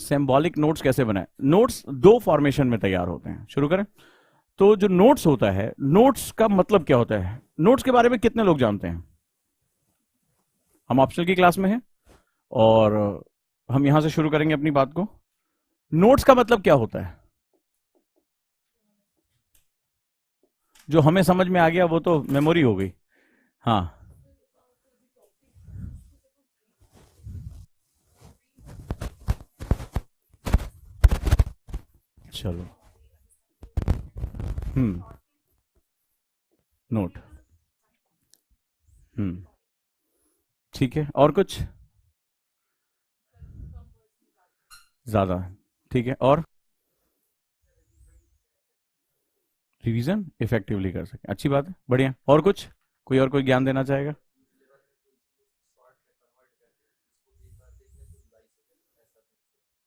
Symbolic notes कैसे बनाए। Notes दो फॉर्मेशन में तैयार होते हैं, शुरू करें। तो जो नोट्स होता है, नोट्स का मतलब क्या होता है, नोट्स के बारे में कितने लोग जानते हैं? हम ऑप्शनल की क्लास में हैं और हम यहां से शुरू करेंगे अपनी बात को। नोट्स का मतलब क्या होता है? जो हमें समझ में आ गया वो तो मेमोरी हो गई। हाँ, चलो। हम्म। नोट। हम्म। ठीक है, और कुछ ज्यादा? ठीक है, और रिवीजन इफेक्टिवली कर सके, अच्छी बात है, बढ़िया। और कुछ, कोई और कोई ज्ञान देना चाहेगा?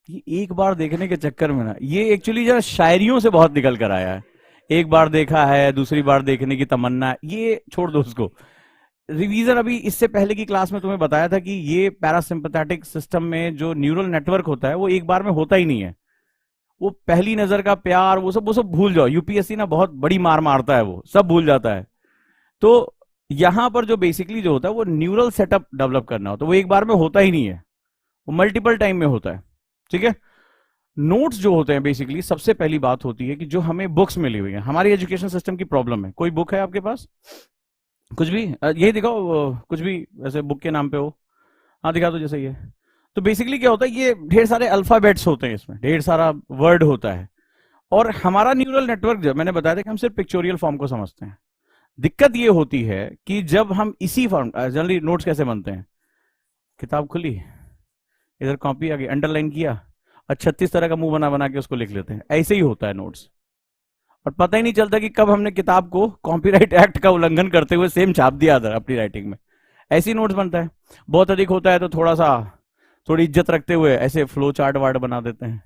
ये एक बार देखने के चक्कर में ना, ये एक्चुअली जरा शायरियों से बहुत निकल कर आया है। एक बार देखा है, दूसरी बार देखने की तमन्ना, ये छोड़ दो उसको। रिवीजन, अभी इससे पहले की क्लास में तुम्हें बताया था कि ये पैरासिम्पथेटिक सिस्टम में जो न्यूरल नेटवर्क होता है वो एक बार में होता ही नहीं है। वो पहली नजर का प्यार, वो सब भूल जाओ। यूपीएससी ना बहुत बड़ी मार मारता है, वो सब भूल जाता है। तो यहां पर जो बेसिकली जो होता है वो न्यूरल सेटअप डेवलप करना होता है, वो एक बार में होता ही नहीं है, वो मल्टीपल टाइम में होता है। ठीक है। नोट्स जो होते हैं बेसिकली, सबसे पहली बात होती है कि जो हमें बुक्स मिली हुई है, हमारी एजुकेशन सिस्टम की प्रॉब्लम है। कोई बुक है आपके पास? कुछ भी, यही दिखाओ, कुछ भी वैसे बुक के नाम पे हो। हाँ दिखा दो, जैसे ये। तो बेसिकली क्या होता है, ये ढेर सारे अल्फाबेट्स होते हैं, इसमें ढेर सारा वर्ड होता है। और हमारा न्यूरल नेटवर्क, जब मैंने बताया था कि हम सिर्फ पिक्चोरियल फॉर्म को समझते हैं। दिक्कत ये होती है कि जब हम इसी फॉर्म, जनरली नोट्स कैसे बनते हैं, किताब खुली, इधर कॉपी आ गई, अंडरलाइन किया और 36 तरह का मुंह बना बना के उसको लिख लेते हैं। ऐसे ही होता है नोट्स। और पता ही नहीं चलता कि कब हमने किताब को कॉपीराइट एक्ट का उल्लंघन करते हुए सेम छाप दिया था अपनी राइटिंग में। ऐसी नोट्स बनता है। बहुत अधिक होता है तो थोड़ा सा, थोड़ी इज्जत रखते हुए ऐसे फ्लो चार्ट वार्ट बना देते हैं,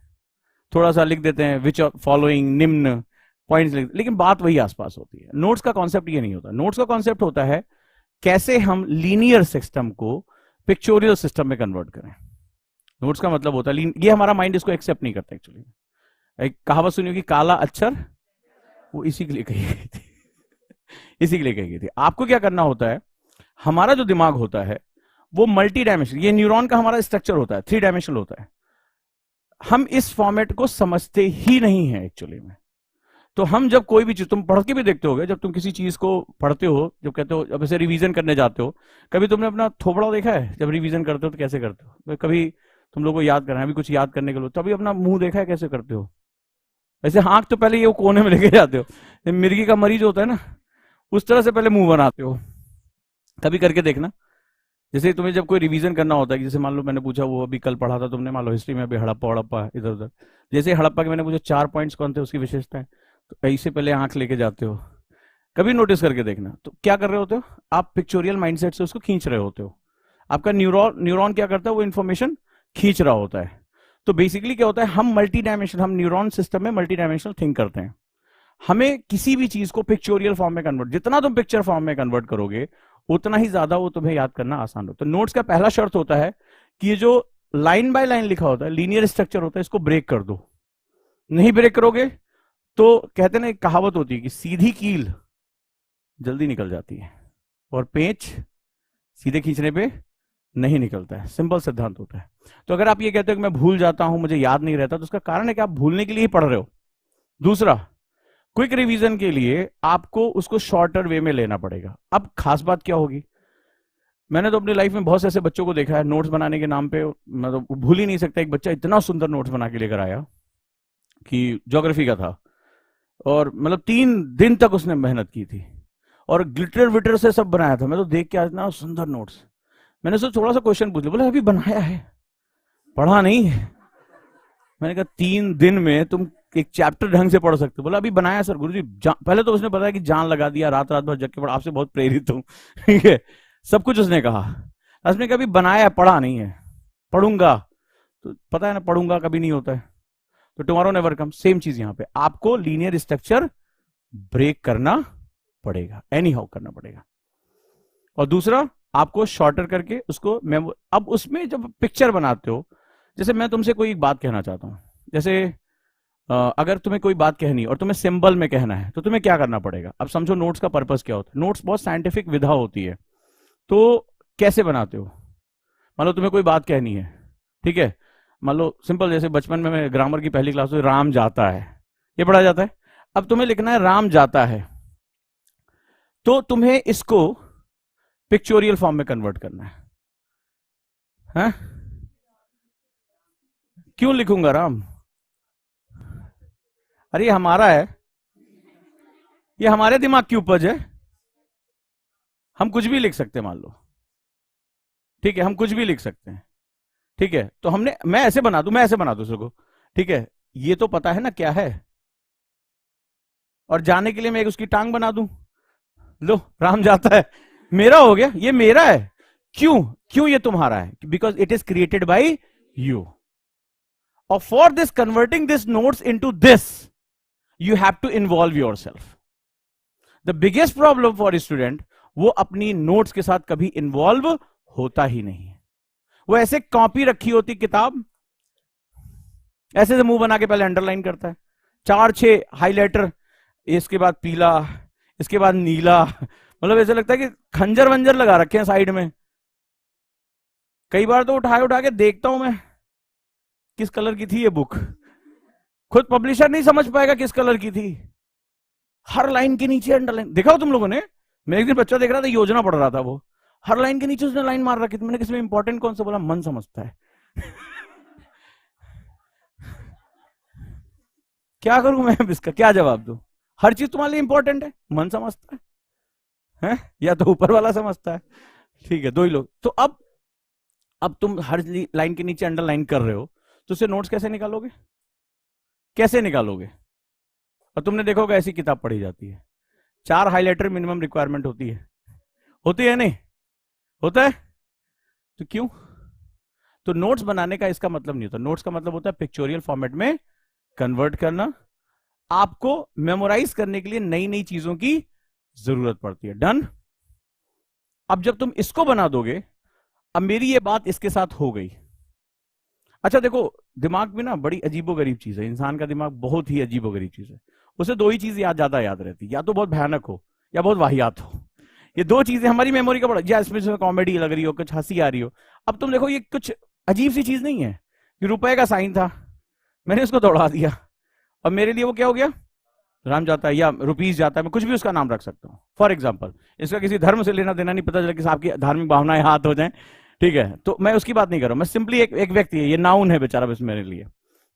थोड़ा सा लिख देते हैं विच फॉलोइंग, निम्न पॉइंट्स लिख, लेकिन बात वही आसपास होती है। नोट्स का कॉन्सेप्ट ये नहीं होता। नोट्स का कॉन्सेप्ट होता है कैसे हम लीनियर सिस्टम को पिक्चोरियल सिस्टम में कन्वर्ट करें। नोट्स का मतलब होता है, ये हमारा माइंड इसको एक्सेप्ट नहीं करता एक्चुअली। एक कहावत सुनी होगी, काला अक्षर, वो इसी के लिए कही गई थी। इसी के लिए कही गई थी। आपको क्या करना होता है, हमारा जो दिमाग होता है वो मल्टी डायमेंशनल, ये न्यूरॉन का हमारा स्ट्रक्चर होता है, 3 डायमेंशनल होता है। हम इस फॉर्मेट को समझते ही नहीं है एक्चुअली में। तो हम जब कोई भी चीज, तुम पढ़ के भी देखते होगे, जब तुम किसी चीज को पढ़ते हो, जब कहते हो, जब ऐसे रिवीजन करने जाते हो, कभी तुमने अपना थोपड़ा देखा है? जब रिवीजन करते हो तो कैसे करते हो? कभी तुम लोग को याद करना है, अभी कुछ याद करने के लिए, तभी अपना मुंह देखा है कैसे करते हो? ऐसे आंख तो पहले ये कोने में लेके जाते हो, मिर्गी का मरीज होता है ना, उस तरह से पहले मुंह बनाते हो। कभी करके देखना। जैसे तुम्हें जब कोई रिवीजन करना होता है, जैसे मान लो मैंने पूछा, वो अभी कल पढ़ा था तुमने, मान लो हिस्ट्री में, अभी हड़प्पा हड़प्पा इधर उधर, जैसे हड़प्पा के मैंने पूछा 4 पॉइंट्स कौन थे उसकी विशेषताएं, तो ऐसे पहले आंख लेके जाते हो। कभी नोटिस करके देखना। तो क्या कर रहे होते हो आप? पिक्चोरियल माइंडसेट से उसको खींच रहे होते हो। आपका न्यूरॉन क्या करता है, वो इन्फॉर्मेशन खींच रहा होता है। तो बेसिकली क्या होता है, हम मल्टी डायमेंशनल, हम न्यूरॉन सिस्टम में मल्टी डायमेंशनल थिंक करते हैं। हमें किसी भी चीज को पिक्चोरियल फॉर्म में कन्वर्ट, जितना तुम पिक्चर फॉर्म में कन्वर्ट करोगे उतना ही ज्यादा वो तुम्हें याद करना आसान हो। तो नोट्स का पहला शर्त होता है कि ये जो लाइन बाय लाइन लिखा होता है, लीनियर स्ट्रक्चर होता है, इसको ब्रेक कर दो। नहीं ब्रेक करोगे तो कहते ना, एक कहावत होती है कि सीधी कील जल्दी निकल जाती है और पेंच सीधे खींचने पे नहीं निकलता है। सिंपल सिद्धांत होता है। तो अगर आप ये कहते हो कि मैं भूल जाता हूं, मुझे याद नहीं रहता, तो उसका कारण है कि आप भूलने के लिए ही पढ़ रहे हो। दूसरा, क्विक रिवीजन के लिए आपको उसको शॉर्टर वे में लेना पड़ेगा। अब खास बात क्या होगी, मैंने तो अपनी लाइफ में बहुत से ऐसे बच्चों को देखा है, नोट्स बनाने के नाम पे, मैं तो भूल ही नहीं सकता, एक बच्चा इतना सुंदर नोट्स बना के लेकर आया कि ज्योग्राफी का था, और मतलब 3 दिन तक उसने मेहनत की थी और ग्लिटर विटर से सब बनाया था। मैं तो देख के इतना सुंदर नोट्स, मैंने उससे थोड़ा सा क्वेश्चन पूछ लिया, बोला अभी बनाया है, पढ़ा नहीं है। मैंने कहा 3 दिन में तुम एक चैप्टर ढंग से पढ़ सकते हो? बोला अभी बनाया सर गुरुजी। पहले तो उसने बताया कि जान लगा दिया, रात रात भर जग के पढ़ा, आपसे बहुत प्रेरित हूं। ठीक है, सब कुछ उसने कहा। उसने कभी बनाया है, पढ़ा नहीं है। पढ़ूंगा, तो पता है ना, पढ़ूंगा कभी नहीं होता है, तो टुमारो नेवर कम। सेम चीज यहां पे, आपको लीनियर स्ट्रक्चर ब्रेक करना पड़ेगा, एनी हाउ करना पड़ेगा। और दूसरा, आपको शॉर्टर करके उसको अब उसमें जब पिक्चर बनाते हो, जैसे मैं तुमसे कोई बात कहना चाहता हूं, जैसे अगर तुम्हें कोई बात कहनी और तुम्हें सिंबल में कहना है तो तुम्हें क्या करना पड़ेगा? अब समझो नोट्स का पर्पस क्या होता है। नोट्स बहुत साइंटिफिक विधा होती है। तो कैसे बनाते हो? मान लो तुम्हें कोई बात कहनी है, ठीक है, मान लो सिंपल, जैसे बचपन में मैं ग्रामर की पहली क्लास में राम जाता है, ये पढ़ा जाता है। अब तुम्हें लिखना है राम जाता है, तो तुम्हें इसको पिक्चोरियल फॉर्म में कन्वर्ट करना है? क्यों लिखूंगा राम? अरे ये हमारा है, ये हमारे दिमाग की उपज है। हम कुछ भी लिख सकते हैं, मान लो, ठीक है, हम कुछ भी लिख सकते हैं, ठीक है। तो हमने, मैं ऐसे बना दूं उसको, ठीक है, ये तो पता है ना क्या है, और जाने के लिए मैं एक उसकी टांग बना दूं, लो राम जाता है, मेरा हो गया, ये मेरा है। क्यों? क्यों ये तुम्हारा है? Because it is created by you. और for this, converting this notes into this, you have to involve yourself. The biggest problem for a student, वो अपनी नोट्स के साथ कभी इन्वॉल्व होता ही नहीं है। वो ऐसे कॉपी रखी होती किताब, ऐसे से मुंह बना के पहले अंडरलाइन करता है, 4-6 हाइलाइटर, इसके बाद पीला, इसके बाद नीला, मतलब ऐसे लगता है कि खंजर वंजर लगा रखे हैं साइड में। कई बार तो उठा के देखता हूं मैं, किस कलर की थी ये बुक, खुद पब्लिशर नहीं समझ पाएगा किस कलर की थी। हर लाइन के नीचे अंडरलाइन, देखा हो तुम लोगों ने? मैं एक दिन बच्चा देख रहा था, योजना पढ़ रहा था, वो हर लाइन के नीचे उसने लाइन मार रखी थी। मैंने किसमें इंपॉर्टेंट कौन सा? बोला मन समझता है। क्या करूं मैं इसका, क्या जवाब दूं? हर चीज तुम्हारे लिए इंपॉर्टेंट है, मन समझता है? या तो ऊपर वाला समझता है, ठीक है, दो ही लोग। तो अब तुम हर लाइन के नीचे अंडरलाइन कर रहे हो, तो उसे नोट्स कैसे निकालोगे? कैसे निकालोगे? और तुमने देखोगे ऐसी किताब पढ़ी जाती है, 4 हाइलाइटर मिनिमम रिक्वायरमेंट होती है नहीं होता है? तो क्यों? तो नोट्स बनाने का इसका मतलब नहीं होता। नोट्स का मतलब होता है पिक्चोरियल फॉर्मेट में कन्वर्ट करना। आपको मेमोराइज करने के लिए नई नई चीजों की जरूरत पड़ती है। डन? अब जब तुम इसको बना दोगे, अब मेरी ये बात इसके साथ हो गई। अच्छा देखो, दिमाग में ना बड़ी अजीबोगरीब चीज है, इंसान का दिमाग बहुत ही अजीबोगरीब चीज है। उसे 2 ही चीज ज्यादा याद रहती, या तो बहुत भयानक हो या बहुत वाहियात हो। ये 2 चीजें हमारी मेमोरी का बड़ा, या इसमें कॉमेडी लग रही हो, कुछ हंसी आ रही हो। अब तुम देखो, ये कुछ अजीब सी चीज नहीं है कि रुपए का साइन था, मैंने उसको दौड़ा दिया, और मेरे लिए वो क्या हो गया? राम जाता है या रुपीज जाता है, मैं कुछ भी उसका नाम रख सकता हूं। फॉर एग्जाम्पल, इसका किसी धर्म से लेना देना नहीं, पता चला कि आपकी धार्मिक भावनाएं हाथ हो जाए, ठीक है, तो मैं उसकी बात नहीं कर रहा हूं। मैं सिंपली एक व्यक्ति है, ये नाउन है बेचारा बस मेरे लिए।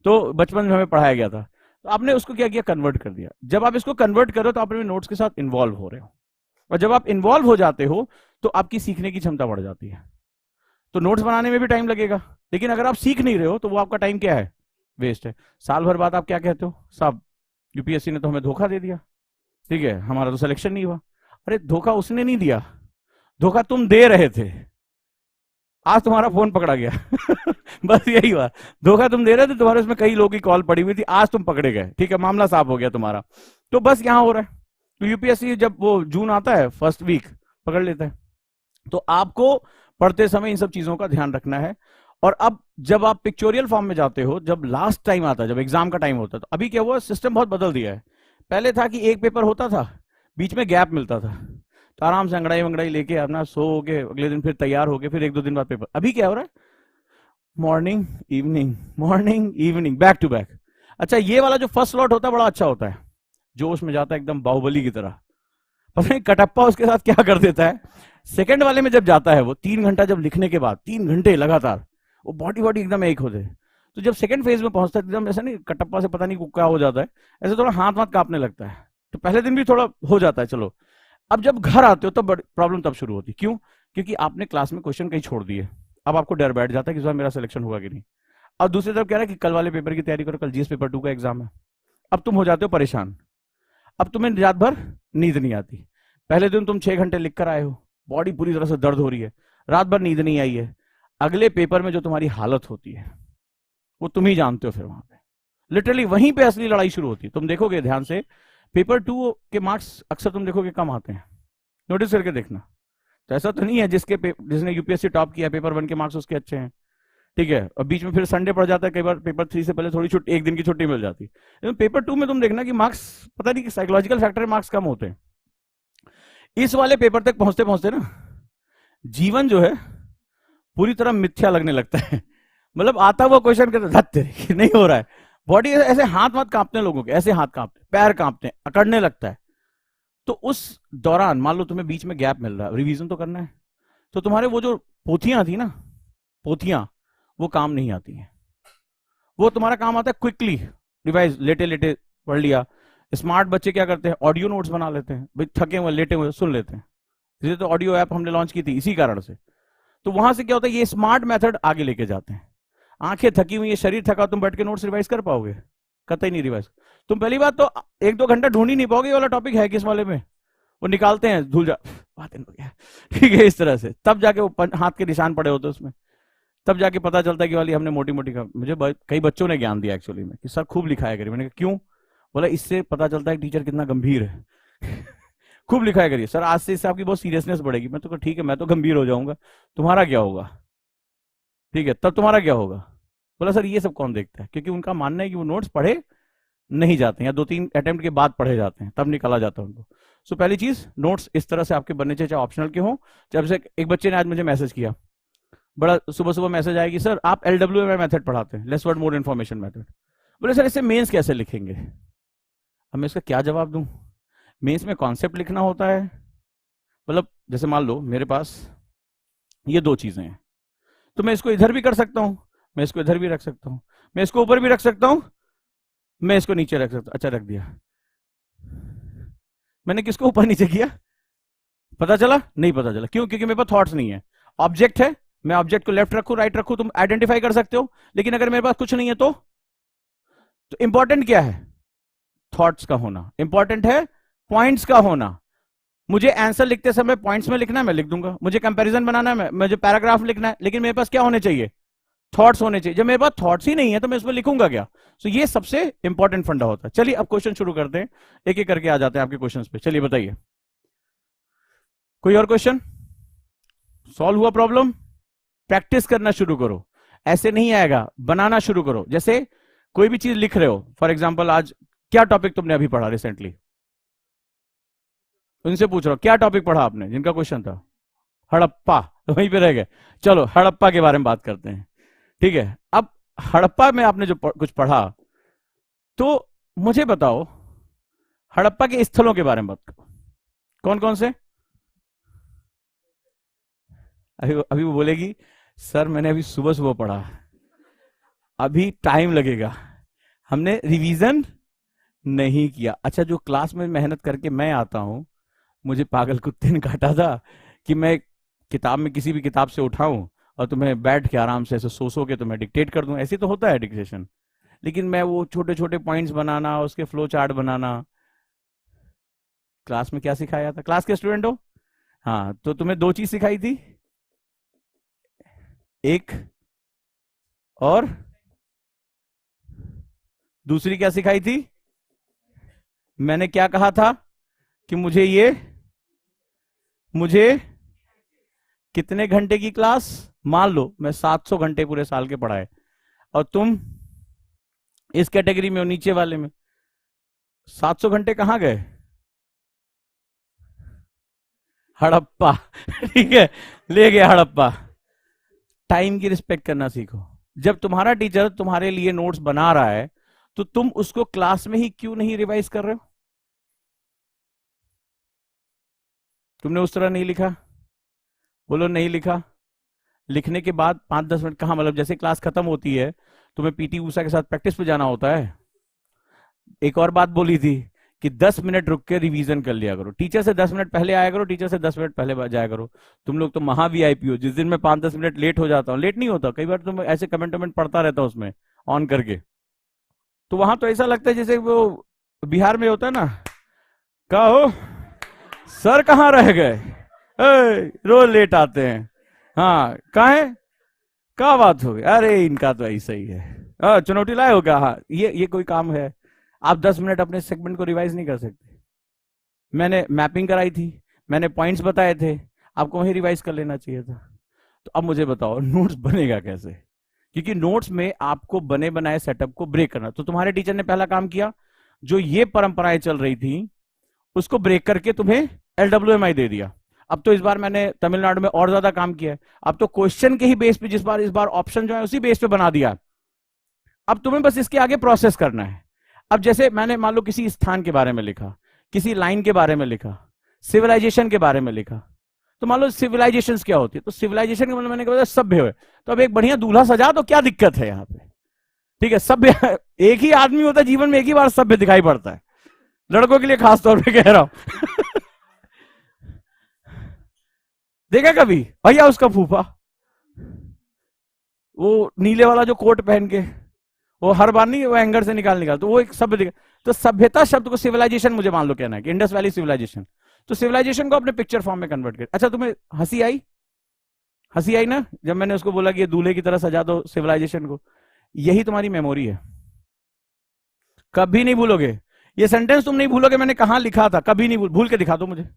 तो बचपन में हमें पढ़ाया गया था, तो आपने उसको क्या किया? कन्वर्ट कर दिया। जब आप इसको कन्वर्ट करो तो आप अपने नोट्स के साथ इन्वॉल्व हो रहे हो, और जब आप इन्वॉल्व हो जाते हो तो आपकी सीखने की क्षमता बढ़ जाती है। तो नोट्स बनाने में भी टाइम लगेगा, लेकिन अगर आप सीख नहीं रहे हो तो वो आपका टाइम क्या है? वेस्ट है। साल भर बाद आप क्या कहते हो? साहब यूपीएससी ने तो हमें धोखा दे दिया, ठीक है, हमारा तो सिलेक्शन नहीं हुआ। अरे धोखा उसने नहीं दिया, धोखा तुम दे रहे थे। आज तुम्हारा फोन पकड़ा गया। बस यही हुआ, धोखा तुम दे रहे थे, तुम्हारे उसमें कई लोगों की कॉल पड़ी हुई थी, आज तुम पकड़े गए, ठीक है, मामला साफ हो गया तुम्हारा। तो बस यहां हो रहा है। तो यूपीएससी जब वो जून आता है, फर्स्ट वीक पकड़ लेता है। तो आपको पढ़ते समय इन सब चीजों का ध्यान रखना है। और अब जब आप पिक्चोरियल फॉर्म में जाते हो, जब लास्ट टाइम आता है, जब एग्जाम का टाइम होता है, तो अभी क्या हुआ, सिस्टम बहुत बदल दिया है। पहले था कि एक पेपर होता था, बीच में गैप मिलता था, तो आराम से अंगड़ाई वंगड़ाई लेके अपना सो के अगले दिन फिर तैयार होके फिर 1-2 दिन बाद पेपर। अभी क्या हो रहा है? Morning evening back to back. अच्छा, ये वाला जो फर्स्ट स्लॉट होता है बड़ा अच्छा होता है, जोश में जाता है एकदम बाहुबली की तरह। पता नहीं कटप्पा उसके साथ क्या कर देता है। सेकंड वाले में जब जाता है वो 3 घंटा जब लिखने के बाद, 3 घंटे लगातार वो बॉडी एकदम एक होते। तो जब सेकंड फेज में पहुंचता है एकदम ऐसा नहीं, कटप्पा से पता नहीं क्या हो जाता है, ऐसे थोड़ा हाथ कांपने लगता है। तो पहले दिन भी थोड़ा हो जाता है, चलो। अब जब घर आते हो तब प्रॉब्लम तब शुरू होती। क्यों? क्योंकि आपने क्लास में क्वेश्चन कहीं छोड़ दिए। अब आपको डर बैठ जाता है कि इस बार मेरा सिलेक्शन होगा कि नहीं। और दूसरी तरफ कह रहा है कि कल वाले पेपर की तैयारी करो, कल जीएस पेपर 2 का एग्जाम है। अब तुम हो जाते हो परेशान। अब तुम्हें रात भर नींद नहीं आती। पहले दिन तुम 6 घंटे लिख कर आए हो, बॉडी पूरी तरह से दर्द हो रही है, रात भर नींद नहीं आई है। अगले पेपर में जो तुम्हारी हालत होती है वो तुम ही जानते हो। फिर वहां पे लिटरली वहीं पे असली लड़ाई शुरू होती है। तुम देखोगे ध्यान से, पेपर 2 के मार्क्स अक्सर तुम देखोगे कम आते हैं, नोटिस करके देखना। तो ऐसा तो नहीं है जिसने यूपीएससी टॉप किया पेपर 1 के मार्क्स उसके अच्छे हैं, ठीक है, और बीच में फिर संडे पड़ जाता है, कई बार पेपर 3 से पहले थोड़ी छुट्टी, एक दिन की छुट्टी मिल जाती है। लेकिन पेपर 2 में तुम देखना कि मार्क्स, पता नहीं कि साइकोलॉजिकल फैक्टर मार्क्स कम होते हैं। इस वाले पेपर तक पहुंचते पहुंचते ना जीवन जो है पूरी तरह मिथ्या लगने लगता है। मतलब आता हुआ क्वेश्चन करते नहीं हो रहा है, बॉडी ऐसे हाथ वाथ कांपते हैं लोगों के, ऐसे हाथ कांपते, पैर कांपते हैं, अकड़ने लगता है। तो उस दौरान मान लो तुम्हें बीच में गैप मिल रहा है, रिवीजन तो करना है, तो तुम्हारे वो जो पोथियां थी ना, पोथियां वो काम नहीं आती हैं। वो तुम्हारा काम आता है क्विकली रिवाइज, लेटे लेटे पढ़ लिया। स्मार्ट बच्चे क्या करते हैं, ऑडियो नोट्स बना लेते हैं, भाई थके हुए लेटे हुए सुन लेते हैं। इसलिए तो ऑडियो ऐप हमने लॉन्च की थी इसी कारण से। तो वहां से क्या होता है, ये स्मार्ट मेथड आगे लेके जाते हैं। आंखें थकी हुई है, शरीर थका, तुम बैठ के नोट्स रिवाइज कर पाओगे? कतई नहीं रिवाइज। तुम पहली बात तो 1-2 घंटा ढूंढ ही नहीं पाओगे ये वाला टॉपिक है किस वाले में, वो निकालते हैं धुल जा बात हो गया, ठीक है, इस तरह से। तब जाके वो हाथ के निशान पड़े होते उसमें, तब जाके पता चलता है कि वाली हमने मोटी मोटी का। मुझे कई बच्चों ने ज्ञान दिया एक्चुअली में कि सर खूब लिखाया करिए। मैंने कहा क्यों? बोला इससे पता चलता है टीचर कितना गंभीर है। खूब लिखाया करिए सर, आज से इससे आपकी बहुत सीरियसनेस बढ़ेगी। मैं तो कहा ठीक है, मैं तो गंभीर हो जाऊंगा, तुम्हारा क्या होगा? ठीक है, तब तुम्हारा क्या होगा? बोला सर ये सब कौन देखता है, क्योंकि उनका मानना है कि वो नोट्स पढ़े नहीं जाते हैं, या 2-3 अटेम्प्ट के बाद पढ़े जाते हैं, तब निकाला जाता है उनको। सो पहली चीज, नोट्स इस तरह से आपके बनने चाहिए, चाहे ऑप्शनल के हो। जब से एक बच्चे ने आज मुझे मैसेज किया, बड़ा सुबह सुबह मैसेज आएगी, सर आप LWMI मेथड पढ़ाते हैं, less word more information method. बोले सर इससे मेंस कैसे लिखेंगे? अब मैं इसका क्या जवाब दूं? मेंस में कॉन्सेप्ट लिखना होता है। मतलब जैसे मान लो मेरे पास ये 2 चीजें हैं, तो मैं इसको इधर भी कर सकता हूं, मैं इसको इधर भी रख सकता हूं, मैं इसको ऊपर भी रख सकता हूं, मैं इसको नीचे रख सकता हूं। अच्छा रख दिया, मैंने किसको ऊपर नीचे किया? पता चला? नहीं पता चला। क्यों? क्योंकि मेरे पास थॉट्स नहीं है। ऑब्जेक्ट है, मैं ऑब्जेक्ट को लेफ्ट रखूं राइट रखूं तुम आइडेंटिफाई कर सकते हो, लेकिन अगर मेरे पास कुछ नहीं है तो इंपॉर्टेंट क्या है? थॉट्स का होना इंपॉर्टेंट है, पॉइंट्स का होना। मुझे आंसर लिखते समय पॉइंट्स में लिखना है, मैं लिख दूंगा। मुझे कंपैरिजन बनाना है, मुझे पैराग्राफ लिखना है, लेकिन मेरे पास क्या होने चाहिए? थॉट्स होने चाहिए। जब मेरे पास थॉट्स ही नहीं है तो मैं इसमें लिखूंगा क्या? सो ये सबसे इंपॉर्टेंट फंडा होता है। चलिए अब क्वेश्चन शुरू करते हैं, एक एक करके आ जाते हैं आपके क्वेश्चन पे। चलिए बताइए, कोई और क्वेश्चन? सॉल्व हुआ प्रॉब्लम? प्रैक्टिस करना शुरू करो, ऐसे नहीं आएगा, बनाना शुरू करो। जैसे कोई भी चीज लिख रहे हो, फॉर एग्जाम्पल आज क्या टॉपिक तुमने अभी पढ़ा रिसेंटली? उनसे पूछ रहा हूं क्या टॉपिक पढ़ा आपने, जिनका क्वेश्चन था हड़प्पा, तो वहीं पे रह गए। चलो हड़प्पा के बारे में बात करते हैं, ठीक है। अब हड़प्पा में आपने जो कुछ पढ़ा, तो मुझे बताओ हड़प्पा के स्थलों के बारे में बात करो, कौन कौन से? अभी वो बोलेगी सर मैंने अभी सुबह सुबह पढ़ा, अभी टाइम लगेगा, हमने रिवीजन नहीं किया। अच्छा, जो क्लास में मेहनत करके मैं आता हूं, मुझे पागल कुत्ते ने काटा था कि मैं किताब में किसी भी किताब से उठाऊं और तुम्हें बैठ के आराम से ऐसे सो के तुम्हें डिक्टेट कर दूं। ऐसे तो होता है डिक्टेशन, लेकिन मैं वो छोटे छोटे पॉइंट्स बनाना, उसके फ्लो चार्ट बनाना। क्लास में क्या सिखाया था? क्लास के स्टूडेंट हो? हाँ, तो तुम्हें 2 चीज सिखाई थी, एक और दूसरी क्या सिखाई थी? मैंने क्या कहा था कि मुझे कितने घंटे की क्लास? मान लो मैं 700 घंटे पूरे साल के पढ़ाए, और तुम इस कैटेगरी में हो, नीचे वाले में। 700 घंटे कहां गए? हड़प्पा। ठीक है, ले गया हड़प्पा। टाइम की रिस्पेक्ट करना सीखो। जब तुम्हारा टीचर तुम्हारे लिए नोट्स बना रहा है, तो तुम उसको क्लास में ही क्यों नहीं रिवाइज कर रहे हो? तुमने उस तरह नहीं लिखा? बोलो नहीं लिखा। लिखने के बाद 5-10 मिनट कहां, मतलब जैसे क्लास खत्म होती है तुम्हें PT ऊषा के साथ प्रैक्टिस पे जाना होता है। एक और बात बोली थी कि 10 मिनट रुक के रिवीजन कर लिया करो। टीचर से 10 मिनट पहले आया करो, टीचर से 10 मिनट पहले जाया करो। तुम लोग तो महा VIP हो। जिस दिन मैं 5-10 मिनट लेट हो जाता हूँ, लेट नहीं होता, कई बार तुम ऐसे कमेंट पढ़ता रहता हूँ उसमें ऑन करके, तो वहां तो ऐसा लगता है जैसे वो बिहार में होता है ना, कहो सर कहाँ रह गए, रोज लेट आते हैं। हाँ कहा है, क्या बात हो गई? अरे इनका तो ऐसा ही है, चुनौती लाए हो क्या? हाँ, ये कोई काम है? आप 10 मिनट अपने सेगमेंट को रिवाइज नहीं कर सकते? मैंने मैपिंग कराई थी, मैंने पॉइंट्स बताए थे, आपको वहीं रिवाइज कर लेना चाहिए था। तो अब मुझे बताओ नोट्स बनेगा कैसे? क्योंकि नोट्स में आपको बने बनाए सेटअप को ब्रेक करना। तो तुम्हारे टीचर ने पहला काम किया, जो ये परंपराएं चल रही थी उसको ब्रेक करके तुम्हें LWMI दे दिया। अब तो इस बार मैंने तमिलनाडु में और ज्यादा काम किया है, अब तो क्वेश्चन के ही बेस पे इस बार ऑप्शन जो है उसी बेस पे बना दिया। अब तुम्हें बस इसके आगे प्रोसेस करना है। अब जैसे मैंने मान लो किसी स्थान के बारे में लिखा, किसी लाइन के बारे में लिखा, सिविलाइजेशन के बारे में लिखा, तो मान लो सिविलाइजेशन क्या होती है, तो सिविलाइजेशन का मतलब मैंने कहा सभ्य है, तो अब एक बढ़िया दूल्हा सजा तो क्या दिक्कत है यहाँ पे, ठीक है। सभ्य एक ही आदमी होता है जीवन में, एक ही बार सभ्य दिखाई पड़ता है, लड़कों के लिए खास तौर पे कह रहा हूं। देखा कभी भैया उसका फूफा, वो नीले वाला जो कोट पहन के, वो हर बार नहीं वो एंगर से निकाल तो वो एक सभ्य दिखा। तो सभ्यता शब्द को सिविलाइजेशन मुझे मान लो कहना है कि इंडस वैली सिविलाइजेशन, तो सिविलाइजेशन को अपने पिक्चर फॉर्म में कन्वर्ट कर। अच्छा तुम्हें हंसी आई, हंसी आई ना जब मैंने उसको बोला कि ये दूल्हे की तरह सजा दो सिविलाइजेशन को? यही तुम्हारी मेमोरी है, कभी नहीं भूलोगे ये सेंटेंस, तुम नहीं भूलोगे मैंने कहां लिखा था, कभी नहीं भूल के दिखा दो मुझे।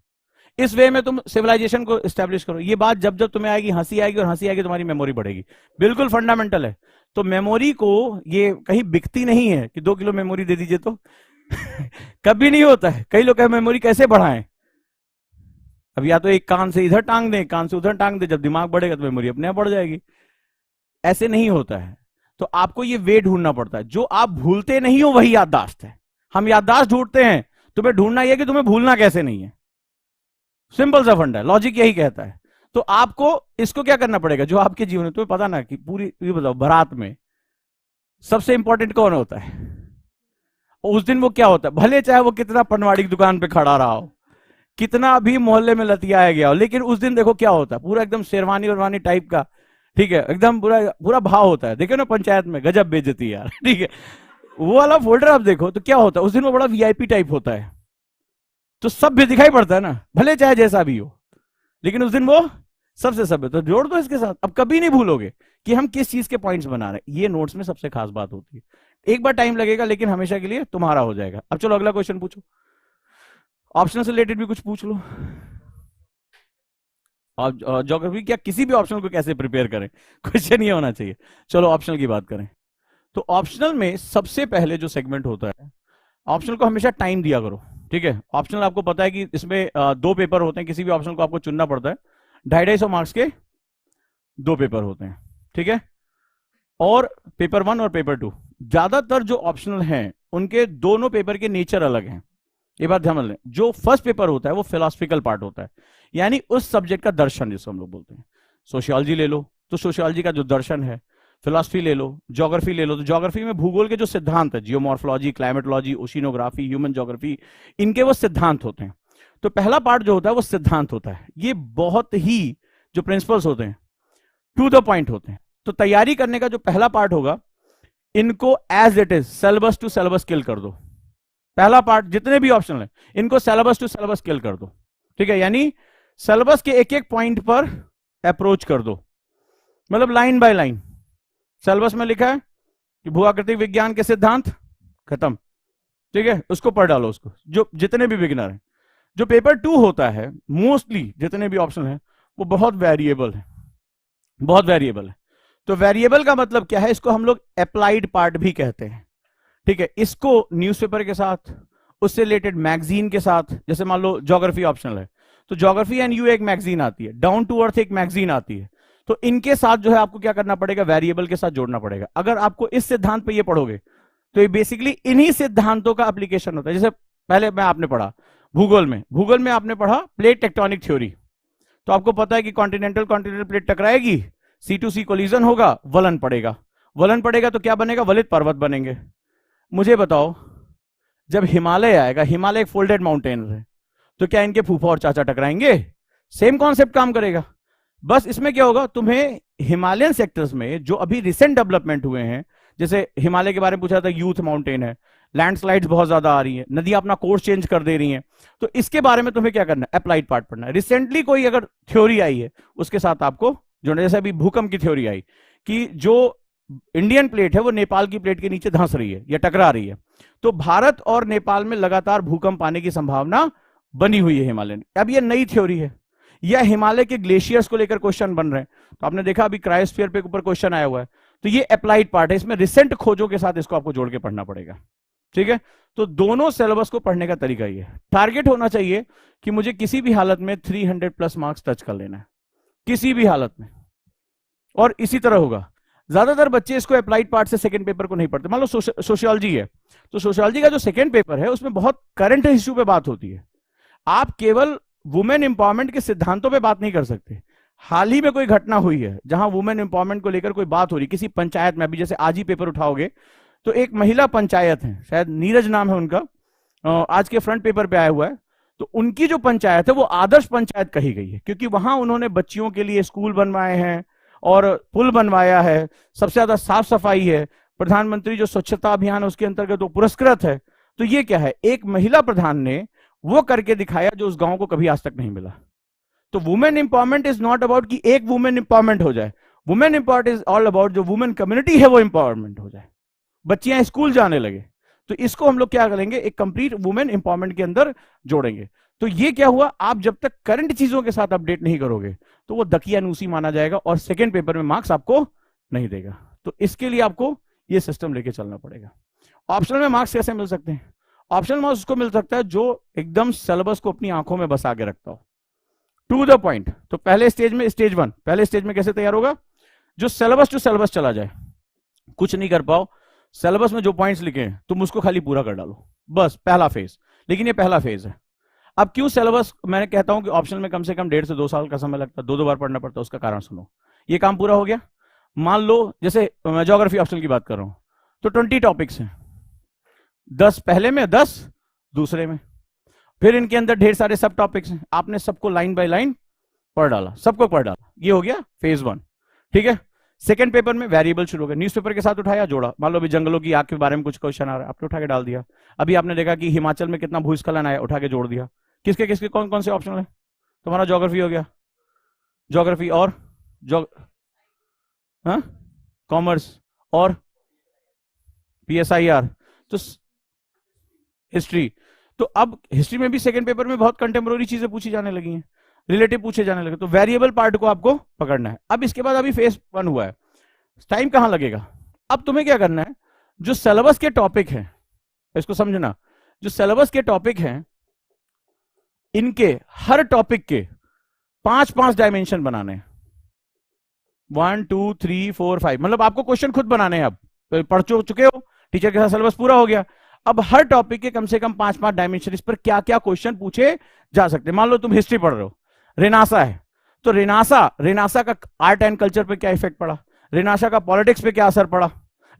इस वे में तुम सिविलाइजेशन को एस्टेब्लिश करो। ये बात जब जब तुम्हें आएगी, हंसी आएगी, और हंसी आएगी तुम्हारी मेमोरी बढ़ेगी, बिल्कुल फंडामेंटल है। तो मेमोरी को ये कहीं बिकती नहीं है कि 2 किलो मेमोरी दे दीजिए तो कभी नहीं होता है। कई लोग कहे मेमोरी कैसे बढ़ाएं, अब या तो एक कान से इधर टांग दे, कान से उधर टांग दे, जब दिमाग बढ़ेगा तो मेमोरी अपने आप बढ़ जाएगी। ऐसे नहीं होता है। तो आपको ये वे ढूंढना पड़ता है, जो आप भूलते नहीं हो वही याददाश्त है। हम याददाश्त ढूंढते हैं, तुम्हें ढूंढना यह कि तुम्हें भूलना कैसे नहीं है। सिंपल सा फंडा है, लॉजिक यही कहता है। तो आपको इसको क्या करना पड़ेगा, जो आपके जीवन में तुम्हें पता ना कि पूरी, ये बताओ बारात में सबसे इंपॉर्टेंट कौन होता है? उस दिन वो क्या होता है, भले चाहे वो कितना पनवाड़ी की दुकान पे खड़ा रहा हो, कितना भी मोहल्ले में लतियाया गया हो, लेकिन उस दिन देखो क्या होता है, पूरा एकदम शेरवानी वरवानी टाइप का, ठीक है, एकदम पूरा पूरा भाव होता है। देखो ना पंचायत में गजब बेइज्जती यार, ठीक है, वो वाला फोल्डर आप देखो तो क्या होता है उस दिन, वो बड़ा VIP टाइप होता है, तो सभ्य दिखाई पड़ता है ना, भले चाहे जैसा भी हो, लेकिन उस दिन वो सबसे सभ्य। तो जोड़ दो इसके साथ, अब कभी नहीं भूलोगे कि हम किस चीज के पॉइंट्स बना रहे हैं। ये नोट्स में सबसे खास बात होती है। एक बार टाइम लगेगा लेकिन हमेशा के लिए तुम्हारा हो जाएगा। अब चलो अगला क्वेश्चन पूछो, ऑप्शन से रिलेटेड भी कुछ पूछ लो। और ज्योग्राफी क्या, किसी भी ऑप्शनल को कैसे प्रिपेयर करें, क्वेश्चन ये होना चाहिए। चलो ऑप्शनल की बात करें, तो ऑप्शनल में सबसे पहले जो सेगमेंट होता है, ऑप्शनल को हमेशा टाइम दिया करो, ठीक है। ऑप्शनल आपको पता है कि इसमें 2 पेपर होते हैं, किसी भी ऑप्शनल को आपको चुनना पड़ता है, 250-250 मार्क्स के 2 पेपर होते हैं, ठीक है। और पेपर 1 और पेपर 2, ज्यादातर जो ऑप्शनल हैं उनके दोनों पेपर के नेचर अलग हैं, ये बात ध्यान लें। जो फर्स्ट पेपर होता है वो फिलोसफिकल पार्ट होता है, यानी उस सब्जेक्ट का दर्शन जिसको हम लोग बोलते हैं। सोशियोलॉजी ले लो तो सोशियोलॉजी का जो दर्शन है, फिलोसफी ले लो, ज्योग्राफी ले लो तो ज्योग्राफी में भूगोल के जो सिद्धांत है, geomorphology, climatology, oceanography, human geography, इनके वो सिद्धांत होते हैं। तो पहला पार्ट जो होता है वो सिद्धांत होता है, ये बहुत ही जो प्रिंसिपल्स होते हैं टू द पॉइंट होते हैं। तो तैयारी करने का जो पहला पार्ट होगा, इनको as it is syllabus to syllabus kill कर दो। पहला पार्ट जितने भी ऑप्शन है इनको सिलेबस टू सिलेबस किल कर दो, ठीक है। यानी सिलेबस के एक एक पॉइंट पर अप्रोच कर दो, मतलब लाइन बाय लाइन। सिलेबस में लिखा है कि भूआकृतिक विज्ञान के सिद्धांत, खत्म, ठीक है, उसको पढ़ डालो उसको, जो जितने भी बिगिनर हैं। जो पेपर 2 होता है, मोस्टली जितने भी ऑप्शन है वो बहुत वेरिएबल है, बहुत वेरिएबल है। तो वेरिएबल का मतलब क्या है, इसको हम लोग अप्लाइड पार्ट भी कहते हैं, ठीक है। इसको न्यूज़पेपर के साथ, उससे रिलेटेड मैगजीन के साथ, जैसे मान लो ज्योग्राफी ऑप्शनल है तो ज्योग्राफी एंड यू एक मैगजीन आती है, डाउन टू अर्थ एक मैगजीन आती है, तो इनके साथ जो है आपको क्या करना पड़ेगा, वेरिएबल के साथ जोड़ना पड़ेगा। अगर आपको इस सिद्धांत पे ये पढ़ोगे तो ये बेसिकली इन्हीं सिद्धांतों का एप्लीकेशन होता है। जैसे पहले में आपने पढ़ा भूगोल में आपने पढ़ा प्लेट टेक्टोनिक थ्योरी, तो आपको पता है कि कॉन्टिनेंटल प्लेट टकराएगी, C2C कोलिजन होगा, वलन पड़ेगा तो क्या बनेगा, वलित पर्वत बनेंगे। मुझे बताओ जब हिमालय आएगा, हिमालय एक फोल्डेड माउंटेन है, तो क्या इनके फूफा और चाचा टकराएंगे? सेम कॉन्सेप्ट काम करेगा, बस इसमें क्या होगा, तुम्हें हिमालयन सेक्टर्स में जो अभी रिसेंट डेवलपमेंट हुए हैं, जैसे हिमालय के बारे में पूछा था, यूथ माउंटेन है, लैंडस्लाइड्स बहुत ज्यादा आ रही है, नदियां अपना कोर्स चेंज कर दे रही हैं, तो इसके बारे में तुम्हें क्या करना है, अप्लाइड पार्ट पढ़ना है। रिसेंटली कोई अगर थ्योरी आई है उसके साथ आपको जो, जैसे अभी भूकंप की थ्योरी आई कि जो इंडियन प्लेट है वो नेपाल की प्लेट के नीचे धंस रही है या टकरा रही है, तो भारत और नेपाल में लगातार भूकंप आने की संभावना बनी हुई है हिमालय में। अब ये नई थ्योरी है, या हिमालय के ग्लेशियर्स को लेकर क्वेश्चन बन रहे हैं, तो आपने देखा अभी क्रायोस्फीयर पे ऊपर क्वेश्चन आया हुआ है, तो ये अप्लाइड पार्ट है, इसमें रिसेंट खोजों के साथ इसको आपको जोड़ के पढ़ना पड़ेगा। ठीक है, तो दोनों सिलेबस को पढ़ने का तरीका ये है। टारगेट होना चाहिए कि मुझे किसी भी हालत में 300 प्लस मार्क्स टच कर लेना है, किसी भी हालत में। और इसी तरह होगा, ज्यादातर बच्चे इसको अप्लाइड पार्ट से सेकंड पेपर को नहीं पढ़ते। मान लो सोशियोलॉजी है, तो सोशियोलॉजी का जो सेकंड पेपर है उसमें बहुत करंट इश्यू पे बात होती है। आप केवल वुमेन एम्पावरमेंट के सिद्धांतों पे बात नहीं कर सकते। हाल ही में कोई घटना हुई है जहां वुमेन एम्पावरमेंट को लेकर कोई बात हो रही, किसी पंचायत में, अभी जैसे आज ही पेपर उठाओगे तो एक महिला पंचायत है, शायद नीरज नाम है उनका, आज के फ्रंट पेपर पे आया हुआ है। तो उनकी जो पंचायत है वो आदर्श पंचायत कही गई है, क्योंकि वहां उन्होंने बच्चियों के लिए स्कूल बनवाए हैं और पुल बनवाया है, सबसे ज्यादा साफ सफाई है, प्रधानमंत्री जो स्वच्छता अभियान है उसके अंतर्गत वो पुरस्कृत है। तो ये क्या है, एक महिला प्रधान ने वो करके दिखाया जो उस गांव को कभी आज तक नहीं मिला। तो women empowerment is not about कि एक वुमेन एम्पावरमेंट हो जाए, women empowerment is all about जो वुमेन कम्युनिटी है वो एम्पावरमेंट हो जाए, बच्चियां स्कूल जाने लगे। तो इसको हम लोग क्या करेंगे, एक कंप्लीट वुमेन एम्पावरमेंट के अंदर जोड़ेंगे। तो ये क्या हुआ, आप जब तक करंट चीजों के साथ अपडेट नहीं करोगे तो वो दकियानूसी माना जाएगा और सेकंड पेपर में मार्क्स आपको नहीं देगा। तो इसके लिए आपको ये सिस्टम लेके चलना पड़ेगा। ऑप्शनल में मार्क्स कैसे मिल सकते हैं? ऑप्शनल मार्क्स उसको मिल सकता है जो एकदम सिलेबस को अपनी आंखों में बसा के रखता हो, टू द पॉइंट। तो पहले स्टेज में, स्टेज 1 पहले स्टेज में कैसे तैयार होगा, जो सिलेबस टू सिलेबस चला जाए, कुछ नहीं कर पाओ, सिलेबस में जो पॉइंट्स लिखे हैं तुम उसको खाली पूरा कर डालो, बस पहला फेज। लेकिन ये पहला फेज है। अब क्यों सिलेबस, मैंने कहता हूं कि ऑप्शनल में कम से कम 1.5 से 2 साल का समय लगता है, 2 बार पढ़ना पड़ता है, उसका कारण सुनो। ये काम पूरा हो गया, मान लो जैसे मैं ज्योग्राफी ऑप्शनल की बात कर रहा हूं, तो 20 टॉपिक्स हैं, 10 पहले में, 10 दूसरे में, फिर इनके अंदर ढेर सारे सब टॉपिक्स हैं, आपने सबको लाइन बाय लाइन पढ़ डाला, सबको पढ़ डाला, ये हो गया फेज 1। ठीक है, सेकंड पेपर में वेरिएबल शुरू हो गया, न्यूज़पेपर के साथ उठाया जोड़ा, मान लो अभी जंगलों की आग के बारे में कुछ क्वेश्चन आ रहा है, आपने उठा के डाल दिया। अभी आपने देखा कि हिमाचल में कितना भूस्खलन आया, उठा के जोड़ दिया। किसके किसके कौन कौन से ऑप्शन है, तुम्हारा ज्योग्राफी हो गया, ज्योग्राफी और कॉमर्स और PSIR, तो हिस्ट्री। तो अब हिस्ट्री में भी सेकंड पेपर में बहुत कंटेम्प्रोरी चीजें पूछी जाने लगी हैं, रिलेटिव पूछे जाने लगे, तो वेरिएबल पार्ट को आपको पकड़ना है। अब इसके बाद अभी फेज 1 हुआ है, टाइम कहां लगेगा, अब तुम्हें क्या करना है, जो सिलेबस के टॉपिक हैं, इसको समझना, जो सिलेबस के टॉपिक हैं इनके हर टॉपिक के 5-5 डायमेंशन बनाने हैं, 1 2 3 4 5, मतलब आपको क्वेश्चन खुद बनाने हैं। अब पढ़ चुके हो, टीचर के साथ सिलेबस पूरा हो गया, अब हर टॉपिक के कम से कम 5-5 डायमेंशन, इस पर क्या क्या क्वेश्चन पूछे जा सकते हैं। मान लो तुम हिस्ट्री पढ़ रहे हो, रेनासा है, तो रेनासा का आर्ट एंड कल्चर पे क्या इफेक्ट पड़ा, रेनासा का पॉलिटिक्स पे क्या असर पड़ा,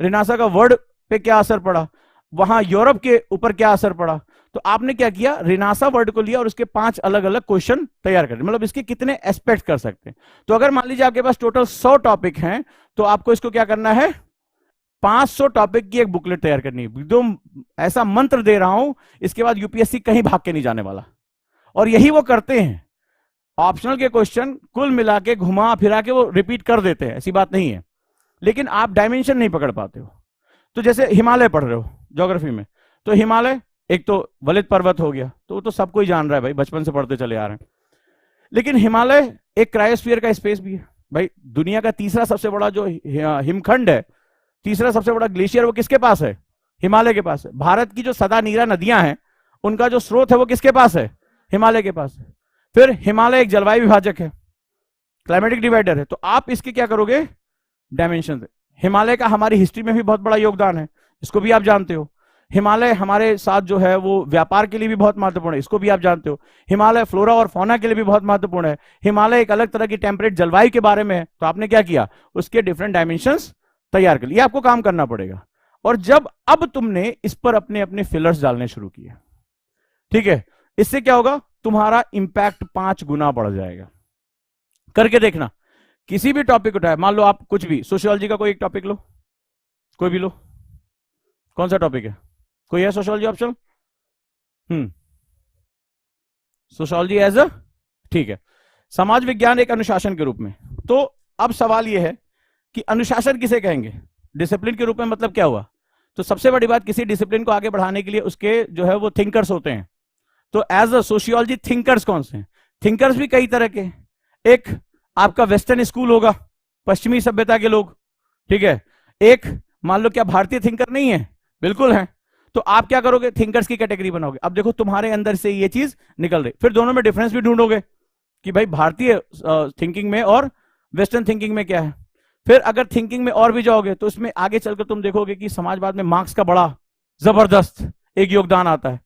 रेनासा का वर्ड पे क्या असर पड़ा, वहां यूरोप के ऊपर क्या असर पड़ा। तो आपने क्या किया, रेनासा वर्ड को लिया और उसके 5 अलग अलग क्वेश्चन तैयार कर, मतलब इसके कितने एस्पेक्ट कर सकते हैं। तो अगर मान लीजिए आपके पास टोटल 100 टॉपिक हैं, तो आपको इसको क्या करना है, 500 टॉपिक की एक बुकलेट तैयार करनी है। एकदम ऐसा मंत्र दे रहा हूं, इसके बाद यूपीएससी कहीं भाग के नहीं जाने वाला। और यही वो करते हैं, ऑप्शनल के क्वेश्चन कुल मिला के घुमा फिरा के वो रिपीट कर देते हैं, ऐसी बात नहीं है, लेकिन आप डायमेंशन नहीं पकड़ पाते हो। तो जैसे हिमालय पढ़ रहे हो ज्योग्राफी में, तो हिमालय एक तो वलित पर्वत हो गया, तो वो तो सबको ही जान रहा है भाई, बचपन से पढ़ते चले आ रहे हैं। लेकिन हिमालय एक क्रायोस्फीयर का स्पेस भी है भाई, दुनिया का तीसरा सबसे बड़ा जो हिमखंड है, तीसरा सबसे बड़ा ग्लेशियर वो किसके पास है, हिमालय के पास है। भारत की जो सदा नीरा नदियां हैं उनका जो स्रोत है वो किसके पास है, हिमालय के पास है। फिर हिमालय एक जलवायु विभाजक है, क्लाइमेटिक डिवाइडर है। तो आप इसके क्या करोगे, डायमेंशन। हिमालय का हमारी हिस्ट्री में भी बहुत बड़ा योगदान है, इसको भी आप जानते हो। हिमालय हमारे साथ जो है वो व्यापार के लिए भी बहुत महत्वपूर्ण है, इसको भी आप जानते हो। हिमालय फ्लोरा और फौना के लिए भी बहुत महत्वपूर्ण है। हिमालय एक अलग तरह की टेम्परेट जलवायु के बारे में है। तो आपने क्या किया, उसके डिफरेंट डायमेंशंस तैयार कर लिए, आपको काम करना पड़ेगा। और जब अब तुमने इस पर अपने अपने फिलर्स डालने शुरू किए, ठीक है, इससे क्या होगा, तुम्हारा इंपैक्ट 5 गुना बढ़ जाएगा। करके देखना, किसी भी टॉपिक उठाए, मान लो आप कुछ भी, सोशियोलॉजी का कोई एक टॉपिक लो, कोई भी लो, कौन सा टॉपिक है, कोई है sociology option, sociology as a, ठीक है। समाज विज्ञान एक अनुशासन के रूप में। तो अब सवाल यह है कि अनुशासन किसे कहेंगे, डिसिप्लिन के रूप में, मतलब क्या हुआ। तो सबसे बड़ी बात, किसी डिसिप्लिन को आगे बढ़ाने के लिए उसके जो है वो थिंकर्स होते हैं। तो एज अ सोशियोलॉजी थिंकर्स कौन से हैं, थिंकर्स भी कई तरह के। एक आपका वेस्टर्न स्कूल होगा, पश्चिमी सभ्यता के लोग, ठीक है। एक मान लो क्या भारतीय थिंकर नहीं है, बिल्कुल है, तो आप क्या करोगे, थिंकर्स की कैटेगरी बनाओगे। अब देखो तुम्हारे अंदर से ये चीज निकल रही, फिर दोनों में डिफरेंस भी ढूंढोगे कि भाई भारतीय थिंकिंग में और वेस्टर्न थिंकिंग में क्या है। फिर अगर थिंकिंग में और भी जाओगे तो इसमें आगे चलकर तुम देखोगे कि समाजवाद में मार्क्स का बड़ा जबरदस्त एक योगदान आता है,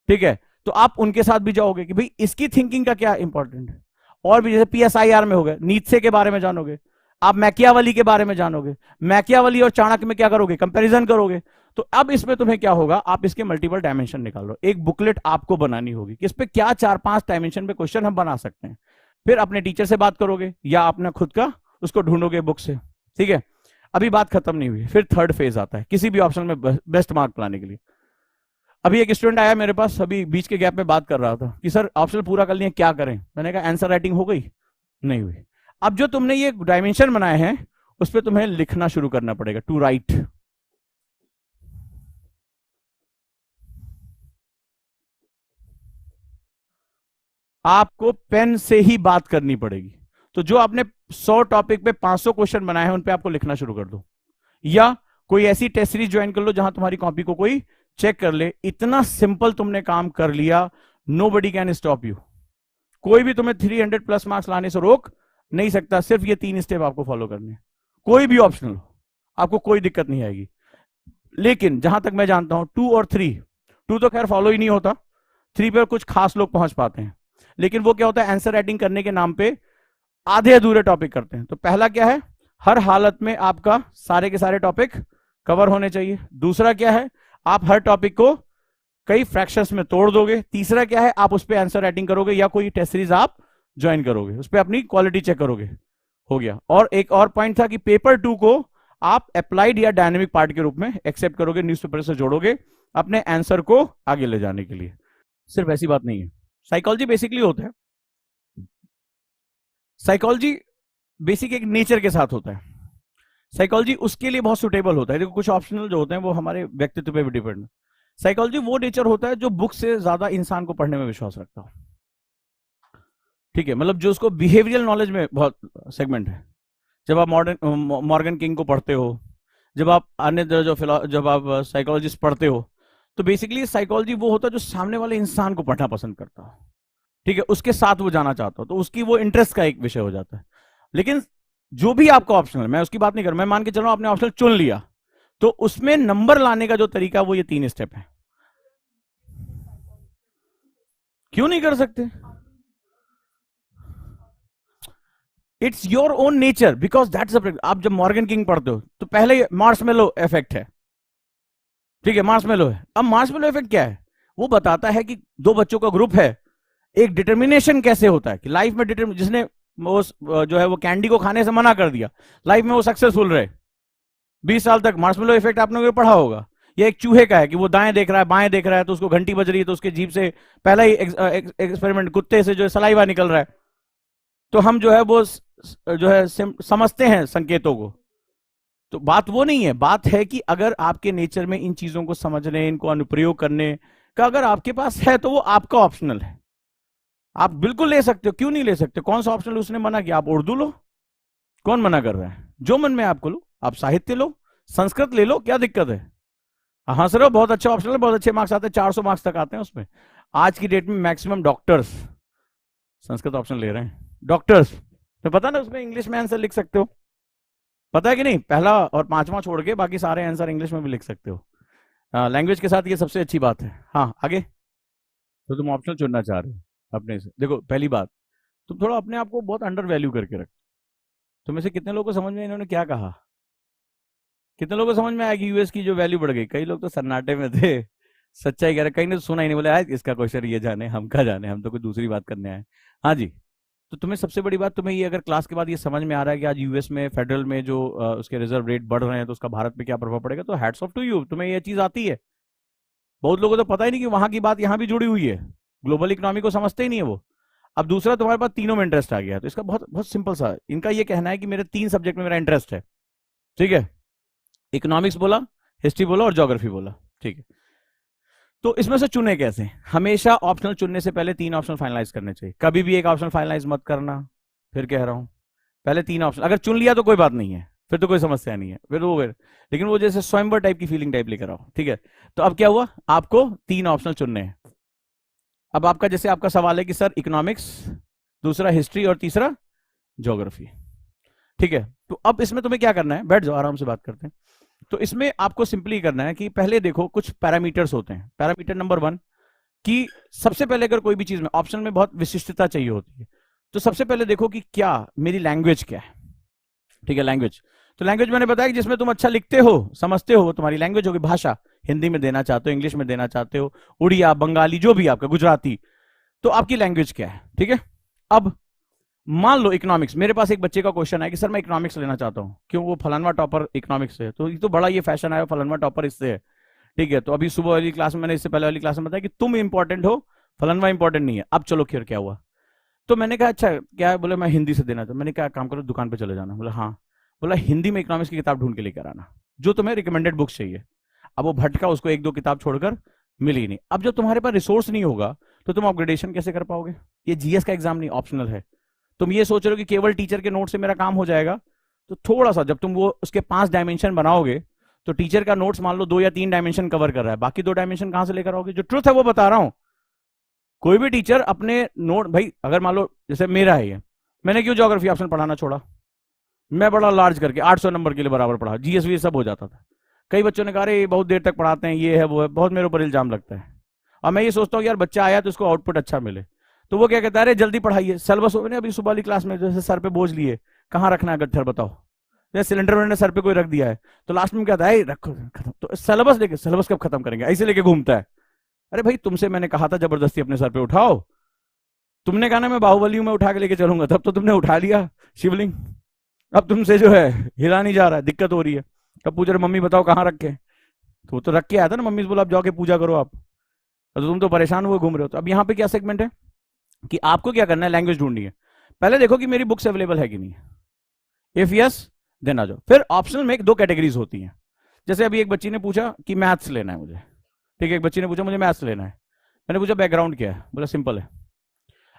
ठीक है। तो आप उनके साथ भी जाओगे कि भाई इसकी थिंकिंग का क्या इंपॉर्टेंट है। और भी जैसे पीएसआईआर में हो गए, नीत्से के बारे में जानोगे, आप मैकियावली के बारे में जानोगे, मैकियावली और चाणक्य में क्या करोगे, कंपैरिजन करोगे। तो अब इसमें तुम्हें क्या होगा, आप इसके मल्टीपल डायमेंशन निकाल लो, एक बुकलेट आपको बनानी होगी कि इस पे क्या 4-5 डायमेंशन पे क्वेश्चन हम बना सकते हैं। फिर अपने टीचर से बात करोगे या अपना खुद का उसको ढूंढोगे बुक से, ठीक है। अभी बात खत्म नहीं हुई, फिर थर्ड फेज आता है किसी भी ऑप्शन में बेस्ट मार्क लाने के लिए। अभी एक स्टूडेंट आया मेरे पास, अभी बीच के गैप में बात कर रहा था कि सर ऑप्शन पूरा कर लिए क्या करें। मैंने कहा आंसर राइटिंग हो गई, नहीं हुई। अब जो तुमने ये डायमेंशन बनाए हैं उस पर तुम्हें लिखना शुरू करना पड़ेगा, टू राइट। आपको पेन से ही बात करनी पड़ेगी। तो जो आपने 100 टॉपिक पे 500 क्वेश्चन बनाए हैं उन पे आपको लिखना शुरू कर दो, या कोई ऐसी टेस्ट सीरीज ज्वाइन कर लो जहां तुम्हारी कॉपी को कोई चेक कर ले। इतना सिंपल तुमने काम कर लिया, नोबडी कैन स्टॉप यू। कोई भी तुम्हें 300 प्लस मार्क्स लाने से रोक नहीं सकता। सिर्फ ये 3 स्टेप आपको फॉलो करने हैं, कोई भी ऑप्शनल हो, आपको कोई दिक्कत नहीं आएगी। लेकिन जहां तक मैं जानता हूं 2 और 3, 2 तो खैर फॉलो ही नहीं होता, 3 पर कुछ खास लोग पहुंच पाते हैं। लेकिन वो क्या होता है, आंसर राइटिंग करने के नाम पे आधे अधूरे टॉपिक करते हैं। तो पहला क्या है, हर हालत में आपका सारे के सारे टॉपिक कवर होने चाहिए। दूसरा क्या है, आप हर टॉपिक को कई फ्रैक्शंस में तोड़ दोगे। तीसरा क्या है, आप उस पर आंसर राइटिंग करोगे या कोई टेस्ट सीरीज आप ज्वाइन करोगे, उस पर अपनी क्वालिटी चेक करोगे, हो गया। और एक और पॉइंट था कि पेपर 2 को आप अप्लाइड या डायनेमिक पार्ट के रूप में एक्सेप्ट करोगे, न्यूज़पेपर से जोड़ोगे अपने आंसर को आगे ले जाने के लिए। सिर्फ ऐसी बात नहीं है। साइकोलॉजी बेसिकली होता है, साइकोलॉजी बेसिक एक नेचर के साथ होता है। साइकोलॉजी उसके लिए बहुत सुटेबल होता है। देखो कुछ ऑप्शनल जो होते हैं वो हमारे व्यक्तित्व पे भी डिपेंड है। साइकोलॉजी वो नेचर होता है जो बुक से ज्यादा इंसान को पढ़ने में विश्वास रखता हो, ठीक है। मतलब जो उसको बिहेवियरल नॉलेज में बहुत सेगमेंट है। जब आप मॉर्गन किंग को पढ़ते हो, जब आप अन्य जब आप साइकोलॉजिस्ट पढ़ते हो, तो बेसिकली साइकोलॉजी वो होता है जो सामने वाले इंसान को पढ़ना पसंद करता हो, ठीक है, उसके साथ वो जाना चाहता हो, तो उसकी वो इंटरेस्ट का एक विषय हो जाता है। लेकिन जो भी आपका ऑप्शनल, मैं उसकी बात नहीं कर रहा, मैं मान के चलो आपने ऑप्शनल चुन लिया, तो उसमें नंबर लाने का जो तरीका वो ये 3 स्टेप है। क्यों नहीं कर सकते? It's your own nature, because that's आप जब मॉर्गन किंग पढ़ते हो तो पहले मार्शमेलो इफेक्ट है, ठीक है, मार्शमेलो है। अब मार्शमेलो इफेक्ट क्या है, वो बताता है कि 2 बच्चों का ग्रुप है, एक डिटर्मिनेशन कैसे होता है कि लाइफ में जिसने वो जो है वो कैंडी को खाने से मना कर दिया, लाइफ में वो सक्सेसफुल रहे 20 साल तक। मार्शमेलो इफेक्ट आपने को पढ़ा होगा। ये एक चूहे का है कि वो दाएं देख रहा है, बाएं देख रहा है, तो उसको घंटी बज रही है, तो उसके जीभ से पहला ही एक्सपेरिमेंट, कुत्ते से जो है सलाइवा निकल रहा है। तो हम जो है वो जो है समझते हैं संकेतों को। तो बात वो नहीं है, बात है कि अगर आपके नेचर में इन चीजों को समझने, इनको अनुप्रयोग करने का अगर आपके पास है तो वो आपका ऑप्शनल है। आप बिल्कुल ले सकते हो, क्यों नहीं ले सकते? कौन सा ऑप्शनल उसने मना किया? आप उर्दू लो, कौन मना कर रहा है? जो मन में आपको लो, आप साहित्य लो, संस्कृत ले लो, क्या दिक्कत है? हाँ सर बहुत अच्छा ऑप्शनल है, बहुत अच्छे मार्क्स आते हैं, 400 मार्क्स तक आते हैं उसमें। आज की डेट में मैक्सिमम डॉक्टर्स संस्कृत ऑप्शन ले रहे हैं, डॉक्टर्स। तो पता ना उसमें इंग्लिश में आंसर लिख सकते हो, पता है कि नहीं? पहला और 5वां छोड़ के बाकी सारे आंसर इंग्लिश में भी लिख सकते हो। लैंग्वेज के साथ ये सबसे अच्छी बात है। हाँ आगे। तो तुम ऑप्शनल चुनना चाह रहे हो अपने से। देखो पहली बात, तुम थोड़ा अपने आप को बहुत अंडर वैल्यू करके रखो। तुम्हें से कितने लोगों को समझ में इन्होंने क्या कहा? कितने लोगों को समझ में आया कि यूएस की जो वैल्यू बढ़ गई? कई लोग तो सन्नाटे में थे, सच्चाई कह रहे, कहीं ने सुना ही नहीं, बोले आज इसका क्वेश्चन ये जाने, हम क्या जाने, हम तो कोई दूसरी बात करने आए। हाँ जी। तो तुम्हें सबसे बड़ी बात, तुम्हें ये अगर क्लास के बाद ये समझ में आ रहा है कि आज यूएस में फेडरल में जो उसके रिजर्व रेट बढ़ रहे हैं तो उसका भारत पे क्या प्रभाव पड़ेगा, तो हैट्स ऑफ टू यू, तुम्हें ये चीज आती है। बहुत लोगों को तो पता ही नहीं कि वहां की बात यहाँ भी जुड़ी हुई है, ग्लोबल इकोनॉमी को समझते ही नहीं है वो। अब दूसरा, तुम्हारे पास तीनों में इंटरेस्ट आ गया, तो इसका बहुत बहुत सिंपल सा इनका ये कहना है कि मेरे 3 सब्जेक्ट में मेरा इंटरेस्ट है, ठीक है। इकोनॉमिक्स बोला, हिस्ट्री बोला और ज्योग्राफी बोला, ठीक है। तो इसमें से चुने कैसे? हमेशा ऑप्शनल चुनने से पहले 3 ऑप्शन फाइनलाइज करने चाहिए। कभी भी एक ऑप्शन फाइनलाइज मत करना, फिर कह रहा हूं, पहले 3 ऑप्शन अगर चुन लिया तो कोई बात नहीं है, फिर तो कोई समस्या नहीं है, फिर लेकिन वो जैसे स्वयंवर टाइप की फीलिंग टाइप लेकर आओ, ठीक है। तो अब क्या हुआ, आपको 3 ऑप्शनल चुनने हैं। अब आपका जैसे आपका सवाल है कि सर इकोनॉमिक्स, दूसरा हिस्ट्री और तीसरा ज्योग्राफी, ठीक है। तो अब इसमें तुम्हें क्या करना है, बैठ जाओ आराम से बात करते हैं। तो इसमें आपको सिंपली करना है कि पहले देखो कुछ पैरामीटर्स होते हैं। पैरामीटर नंबर 1 कि सबसे पहले अगर कोई भी चीज में ऑप्शन में बहुत विशिष्टता चाहिए होती है, तो सबसे पहले देखो कि क्या मेरी लैंग्वेज क्या है, ठीक है। लैंग्वेज, तो लैंग्वेज मैंने बताया कि जिसमें तुम अच्छा लिखते हो, समझते हो, वो तुम्हारी लैंग्वेज होगी। भाषा, हिंदी में देना चाहते हो, इंग्लिश में देना चाहते हो, उड़िया, बंगाली, जो भी आपका, गुजराती, तो आपकी लैंग्वेज क्या है, ठीक है। अब मान लो इकोनॉमिक्स, मेरे पास एक बच्चे का क्वेश्चन है कि सर मैं इकोनॉमिक्स लेना चाहता हूं, क्यों, वो फलानवा टॉपर इकोनॉमिक्स से है, तो ये तो बड़ा ये फैशन आया फलानवा टॉपर इससे है, ठीक है। तो अभी सुबह वाली क्लास में मैंने, इससे पहले वाली क्लास में बताया कि तुम इंपॉर्टेंट हो, फलानवा इंपॉर्टेंट नहीं है। अब चलो फिर क्या हुआ, तो मैंने कहा अच्छा क्या है, बोले मैं हिंदी से देना चाहता। मैंने कहा काम करो दुकान पे चले जाना, बोला हाँ। बोला हिंदी में इकोनॉमिक्स की किताब ढूंढ के लेकर आना, जो तुम्हें रिकमेंडेड बुक्स चाहिए। अब वो भटका, उसको 1-2 किताब छोड़कर मिली नहीं। अब जब तुम्हारे पास रिसोर्स नहीं होगा तो तुम अपग्रेडेशन कैसे कर पाओगे। ये जीएस का एग्जाम नहीं, ऑप्शनल है। तुम ये सोच रहे हो कि केवल टीचर के नोट से मेरा काम हो जाएगा, तो थोड़ा सा जब तुम वो उसके 5 डायमेंशन बनाओगे, तो टीचर का नोट्स मान लो 2 या 3 डायमेंशन कवर कर रहा है, बाकी 2 डायमेंशन कहां से लेकर आओगे। जो ट्रुथ है वो बता रहा हूं। कोई भी टीचर अपने नोट, भाई अगर मान लो जैसे मेरा है ये, मैंने क्यों ज्योग्राफी ऑप्शन पढ़ाना छोड़ा, मैं बड़ा लार्ज करके 800 नंबर के लिए बराबर पढ़ा, जीएसवी सब हो जाता था। कई बच्चों ने कहा अरे बहुत देर तक पढ़ाते हैं, ये है वो है, बहुत मेरे ऊपर इल्जाम लगता है। और मैं ये सोचता हूँ यार बच्चा आया तो उसको आउटपुट अच्छा मिले, तो वो क्या कहता है अरे जल्दी पढ़ाइए, सिलेबस हो गया। अभी सुबह वाली क्लास में जैसे सर पे बोझ लिए, कहाँ रखना है गट्ठर बताओ, जैसे सिलेंडर मैंने सर पे कोई रख दिया है, तो लास्ट में क्या था, रखो खत्म, तो सिलेबस लेके, सिलेबस कब खत्म करेंगे, ऐसे लेके घूमता है। अरे भाई तुमसे मैंने कहा था जबरदस्ती अपने सर पे उठाओ, तुमने कहा ना मैं बाहुबली में उठा के लेके चलूंगा, तब तो तुमने उठा लिया शिवलिंग, अब तुमसे जो है हिला नहीं जा रहा है, दिक्कत हो रही है। तब पूछ रहे मम्मी बताओ कहाँ रखे, तो वो तो रख के आया था ना, मम्मी से बोला आप जाके पूजा करो आप, तो तुम तो परेशान हुए घूम रहे हो। तो अब यहाँ पे क्या सेगमेंट है कि आपको क्या करना है, लैंग्वेज ढूंढनी है। पहले देखो कि मेरी बुक्स अवेलेबल है कि नहीं है, इफ यस देन आ जाओ। फिर ऑप्शनल में 2 कैटेगरीज होती हैं। जैसे अभी एक बच्ची ने पूछा कि मैथ्स लेना है मुझे, ठीक है, एक बच्ची ने पूछा मुझे मैथ्स लेना है। मैंने पूछा बैकग्राउंड क्या है, बोला सिंपल है।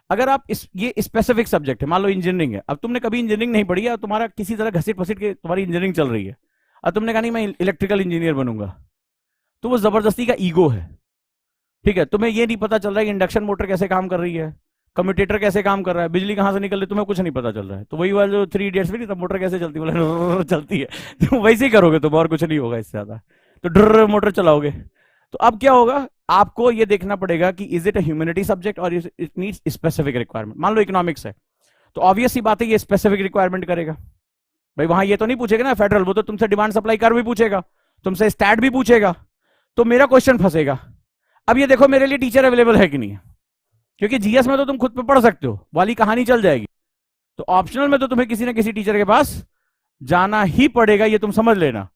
अगर आप ये स्पेसिफिक सब्जेक्ट है, मान लो इंजीनियरिंग है, अब तुमने कभी इंजीनियरिंग नहीं पढ़ी है, तुम्हारा किसी तरह घसीट पसीट के तुम्हारी इंजीनियरिंग चल रही है, अब तुमने कहा नहीं मैं इलेक्ट्रिकल इंजीनियर बनूंगा, तो वो जबरदस्ती का ईगो है, ठीक है। तुम्हें ये नहीं पता चल रहा है कि इंडक्शन मोटर कैसे काम कर रही है, कम्यूटेटर कैसे काम कर रहा है, बिजली कहां से निकल रही है, तुम्हें कुछ नहीं पता चल रहा है। तो वही वाला जो 3 इडियट्स में, तब मोटर कैसे चलती है, बोला चलती है, तो वैसे ही करोगे तुम, और कुछ नहीं होगा इससे ज्यादा, तो ड्र मोटर चलाओगे। तो अब क्या होगा, आपको ये देखना पड़ेगा कि is it a humanity subject और इट नीड्स स्पेसिफिक रिक्वायरमेंट। मान लो इकोनॉमिक्स है, तो ऑब्वियस सी बात है ये स्पेसिफिक रिक्वायरमेंट करेगा। भाई वहां ये तो नहीं पूछेगा ना फेडरल, वो तो तुमसे डिमांड सप्लाई कर भी पूछेगा, तुमसे स्टैट भी पूछेगा, तो मेरा क्वेश्चन फंसेगा। अब ये देखो मेरे लिए टीचर अवेलेबल है कि नहीं है, क्योंकि जीएस में तो तुम खुद पे पढ़ सकते हो, वाली कहानी चल जाएगी। तो ऑप्शनल में तो तुम्हें किसी ना किसी टीचर के पास जाना ही पड़ेगा, ये तुम समझ लेना।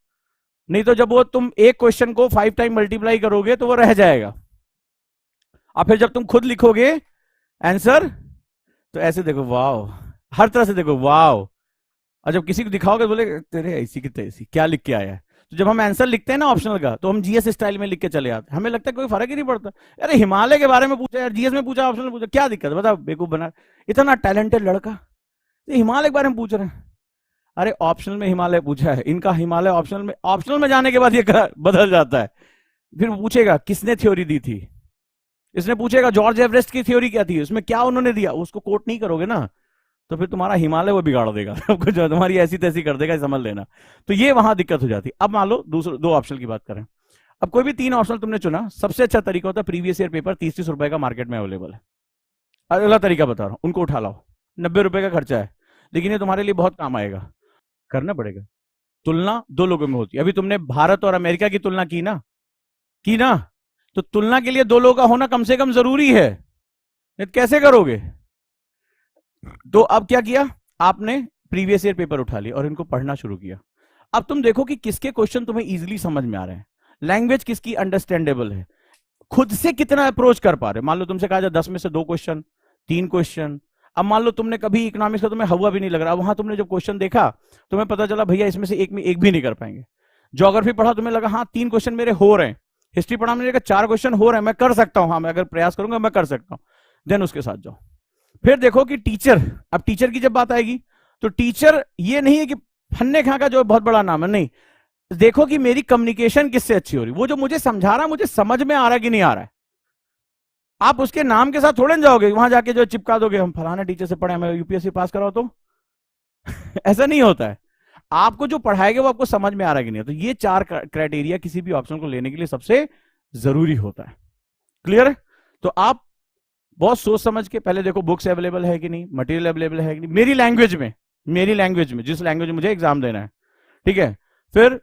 नहीं तो जब वो तुम एक क्वेश्चन को 5 टाइम मल्टीप्लाई करोगे तो वो रह जाएगा, और फिर जब तुम खुद लिखोगे आंसर, तो ऐसे देखो वाओ, हर तरह से देखो वाओ, और जब किसी को दिखाओगे बोले तेरे ऐसी की तैसी क्या लिख के आया है। तो जब हम आंसर लिखते हैं ना ऑप्शनल का, तो हम जीएस स्टाइल में लिख के चले आते हैं, हमें लगता है कोई फर्क ही नहीं पड़ता। अरे हिमालय के बारे में पूछा यार, जीएस में पूछा, ऑप्शनल में पूछा, क्या दिक्कत है बता, बेवकूफ बना, इतना टैलेंटेड लड़का हिमालय के बारे में पूछ रहे हैं। अरे ऑप्शनल में हिमालय पूछा है, इनका हिमालय ऑप्शनल में जाने के बाद ये बदल जाता है। फिर पूछेगा किसने थ्योरी दी थी, इसने पूछेगा जॉर्ज एवरेस्ट की थ्योरी क्या थी, उसमें क्या उन्होंने दिया, उसको कोट नहीं करोगे ना, तो फिर तुम्हारा हिमालय वो बिगाड़ देगा कुछ तुम्हारी ऐसी तैसी कर देगा, समझ लेना। तो ये वहां दिक्कत हो जाती है। अब मान लो दूसरे 2 ऑप्शन की बात करें, अब कोई भी 3 ऑप्शन तुमने चुना, सबसे अच्छा तरीका होता है प्रीवियस ईयर पेपर 30-30 रुपए का मार्केट में अवेलेबल है। अगला तरीका बता रहा हूं, उनको उठा लाओ, 90 रुपए का खर्चा है, लेकिन ये तुम्हारे लिए बहुत काम आएगा, करना पड़ेगा। तुलना 2 लोगों में होती है, अभी तुमने भारत और अमेरिका की तुलना की ना, तो तुलना के लिए 2 लोगों का होना कम से कम जरूरी है, कैसे करोगे। तो अब क्या किया आपने, प्रीवियस ईयर पेपर उठा लिया और इनको पढ़ना शुरू किया। अब तुम देखो कि किसके क्वेश्चन तुम्हें इजीली समझ में आ रहे हैं, लैंग्वेज किसकी अंडरस्टैंडेबल है, खुद से कितना अप्रोच कर पा रहे। मान लो तुमसे कहा जाए 10 में से 2 क्वेश्चन, 3 क्वेश्चन। अब मान लो तुमने कभी इकोनॉमिक्स का तुम्हें हवा भी नहीं लग रहा, वहां तुमने जब क्वेश्चन देखा तुम्हें पता चला भैया इसमें से एक में एक भी नहीं कर पाएंगे। ज्योग्राफी पढ़ा, तुम्हें लगा हाँ 3 क्वेश्चन मेरे हो रहे हैं। हिस्ट्री पढ़ा, मैंने कहा 4 क्वेश्चन हो रहे हैं, मैं कर सकता हूं, हाँ मैं अगर प्रयास करूंगा मैं कर सकता हूं, देन उसके साथ जाओ। फिर देखो कि टीचर, अब टीचर की जब बात आएगी तो टीचर ये नहीं है कि फन्ने खां का जो बहुत बड़ा नाम है, नहीं, देखो कि मेरी कम्युनिकेशन किससे अच्छी हो रही, वो जो मुझे समझा रहा मुझे समझ में आ रहा है कि नहीं आ रहा है। आप उसके नाम के साथ थोड़े ना जाओगे वहां जाके जो चिपका दोगे हम फलाना टीचर से पढ़े, हमें यूपीएससी पास कराओ तो ऐसा नहीं होता है। आपको जो पढ़ाएगा वो आपको समझ में आ रहा है कि नहीं। तो ये 4 क्राइटेरिया किसी भी ऑप्शन को लेने के लिए सबसे जरूरी होता है। क्लियर है? तो आप बहुत सोच समझ के पहले देखो बुक्स अवेलेबल है कि नहीं, मटेरियल अवेलेबल है कि नहीं, मेरी लैंग्वेज में जिस लैंग्वेज में मुझे एग्जाम देना है, ठीक है। फिर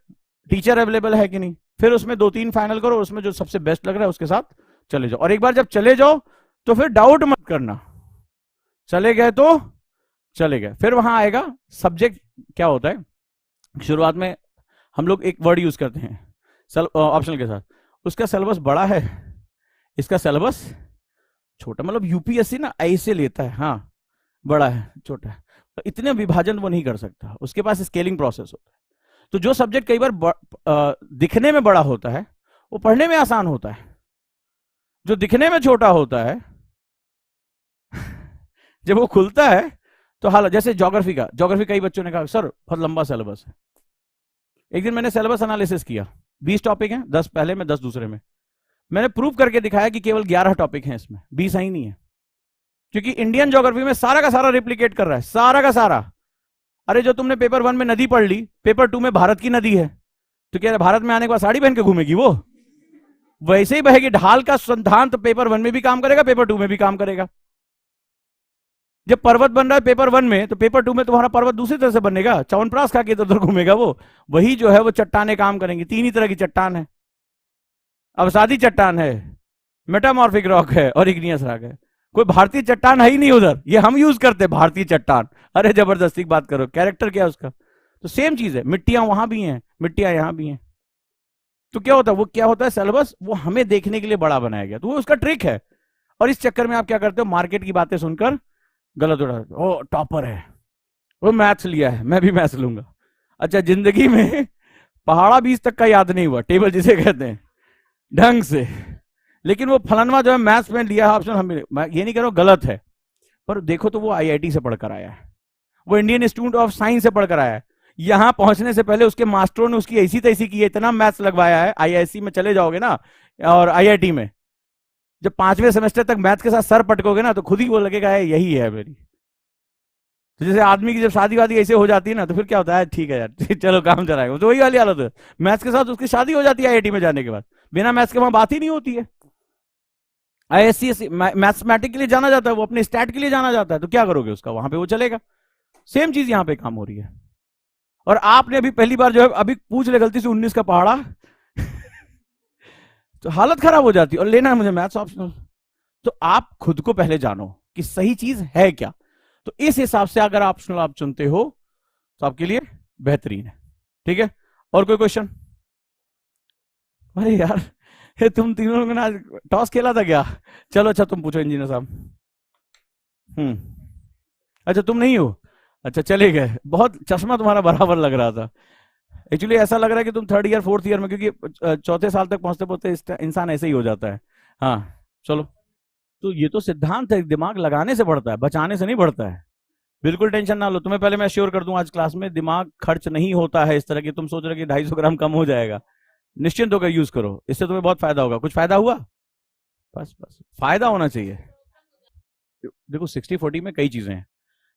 टीचर अवेलेबल है कि नहीं, फिर उसमें 2-3 फाइनल करो, उसमें जो सबसे बेस्ट लग रहा है उसके साथ चले जाओ। और एक बार जब चले जाओ तो फिर डाउट मत करना, चले गए तो चले गए। फिर वहां आएगा सब्जेक्ट क्या होता है। शुरुआत में हम लोग एक वर्ड यूज करते हैं ऑप्शनल के साथ, उसका सिलेबस बड़ा है, इसका सिलेबस छोटा, मतलब यूपीएससी ना ऐसे लेता है, हाँ बड़ा है छोटा है, तो इतने विभाजन वो नहीं कर सकता, उसके पास स्केलिंग प्रोसेस होता है। तो जो सब्जेक्ट कई बार दिखने में बड़ा होता है वो पढ़ने में आसान होता है, जो दिखने में छोटा होता है जब वो खुलता है तो हाल, जैसे ज्योग्राफी कई बच्चों ने कहा सर बहुत लंबा सिलेबस है। एक दिन मैंने सिलेबस एनालिसिस किया, 20 टॉपिक हैं, 10 पहले में 10 दूसरे में। मैंने प्रूव करके दिखाया कि केवल 11 टॉपिक हैं इसमें, 20 ही नहीं है, क्योंकि इंडियन ज्योग्राफी में सारा का सारा रिप्लिकेट कर रहा है, सारा का सारा। अरे जो तुमने पेपर 1 में नदी पढ़ ली, पेपर 2 में भारत की नदी है, तो क्या भारत में आने के बाद साड़ी पहन के घूमेगी वो? वैसे ही बहेगी। ढाल का सिद्धांत पेपर 1 में भी काम करेगा, पेपर 2 में भी काम करेगा। जब पर्वत बन रहा है पेपर 1 में, तो पेपर 2 में तुम्हारा पर्वत दूसरी तरह से बनेगा, च्यवनप्राश खा के इधर उधर घूमेगा वो। वही जो है वो चट्टाने काम करेंगी। 3 ही तरह की चट्टान है, अवसादी चट्टान है, मेटामॉर्फिक रॉक है और इग्नियस रॉक है। कोई भारतीय चट्टान है ही नहीं उधर, ये हम यूज करते हैं भारतीय चट्टान। अरे जबरदस्ती की बात करो, कैरेक्टर क्या है उसका। तो सेम चीज है, मिट्टियां वहां भी हैं, मिट्टियां यहां भी हैं। तो क्या होता है, वो क्या होता है सिलेबस वो हमें देखने के लिए बड़ा बनाया गया, तो वो उसका ट्रिक है। और इस चक्कर में आप क्या करते हो, मार्केट की बातें सुनकर गलत उड़ा, ओ टॉपर है, वो मैथ्स लिया है, मैं भी मैथ्स लूंगा। अच्छा जिंदगी में पहाड़ा 20 तक का याद नहीं हुआ, टेबल जिसे कहते हैं ढंग से, लेकिन वो फलानवा जो है मैथ्स में लिया ऑप्शन, हम मैं ये नहीं कह रहा हूं गलत है, पर देखो तो वो आईआईटी से पढ़कर आया है, वो इंडियन इंस्टीट्यूट ऑफ साइंस से पढ़कर आया है। यहां पहुंचने से पहले उसके मास्टरों ने उसकी ऐसी तैसी की है, इतना मैथ्स लगवाया है। आईआईसी में चले जाओगे ना और आईआईटी में जब 5वें सेमेस्टर तक मैथ के साथ सर पटकोगे ना, तो खुद ही वो लगेगा है यही है मेरी। तो जैसे आदमी की जब शादी वादी ऐसे हो जाती है ना, तो फिर क्या होता है, ठीक है यार चलो काम चलाएगा, तो वही वाली हालत है। मैथ्स के साथ उसकी शादी हो जाती है आईआईटी में जाने के बाद, बिना मैथ्स के वहां बात ही नहीं होती है। आईएससी मैथमेटिक के लिए जाना जाता है, वो अपने स्टैट के लिए जाना जाता है, तो क्या करोगे उसका, वहां पे वो चलेगा। सेम चीज यहां पे काम हो रही है। और आपने अभी पहली बार जो है अभी पूछ ले गलती से 19 का पहाड़ा तो हालत खराब हो जाती है। और लेना है मुझे मैथ्स ऑप्शनल, तो आप खुद को पहले जानो कि सही चीज है क्या। तो इस हिसाब से अगर ऑप्शनल आप चुनते हो तो आपके लिए बेहतरीन है। ठीक है, और कोई क्वेश्चन? अरे यार तुम तीनों लोगों ने आज टॉस खेला था क्या? चलो अच्छा तुम पूछो इंजीनियर साहब। अच्छा तुम नहीं हो, अच्छा चले गए। बहुत चश्मा तुम्हारा बराबर लग रहा था। एक्चुअली ऐसा लग रहा है कि तुम 3rd ईयर 4th ईयर में, क्योंकि चौथे साल तक पहुंचते पहुंचते इंसान ऐसे ही हो जाता है। हाँ चलो, तो ये तो सिद्धांत है, दिमाग लगाने से बढ़ता है, बचाने से नहीं बढ़ता है। बिल्कुल टेंशन ना लो, तुम्हें पहले मैं श्योर कर दूं आज क्लास में, दिमाग खर्च नहीं होता है इस तरह की। तुम सोच रहे कि 250 ग्राम कम हो जाएगा, निश्चिंत होकर यूज करो, इससे तुम्हें बहुत फायदा होगा। कुछ फायदा हुआ? बस बस फायदा होना चाहिए। देखो 60-40 में कई चीजें हैं।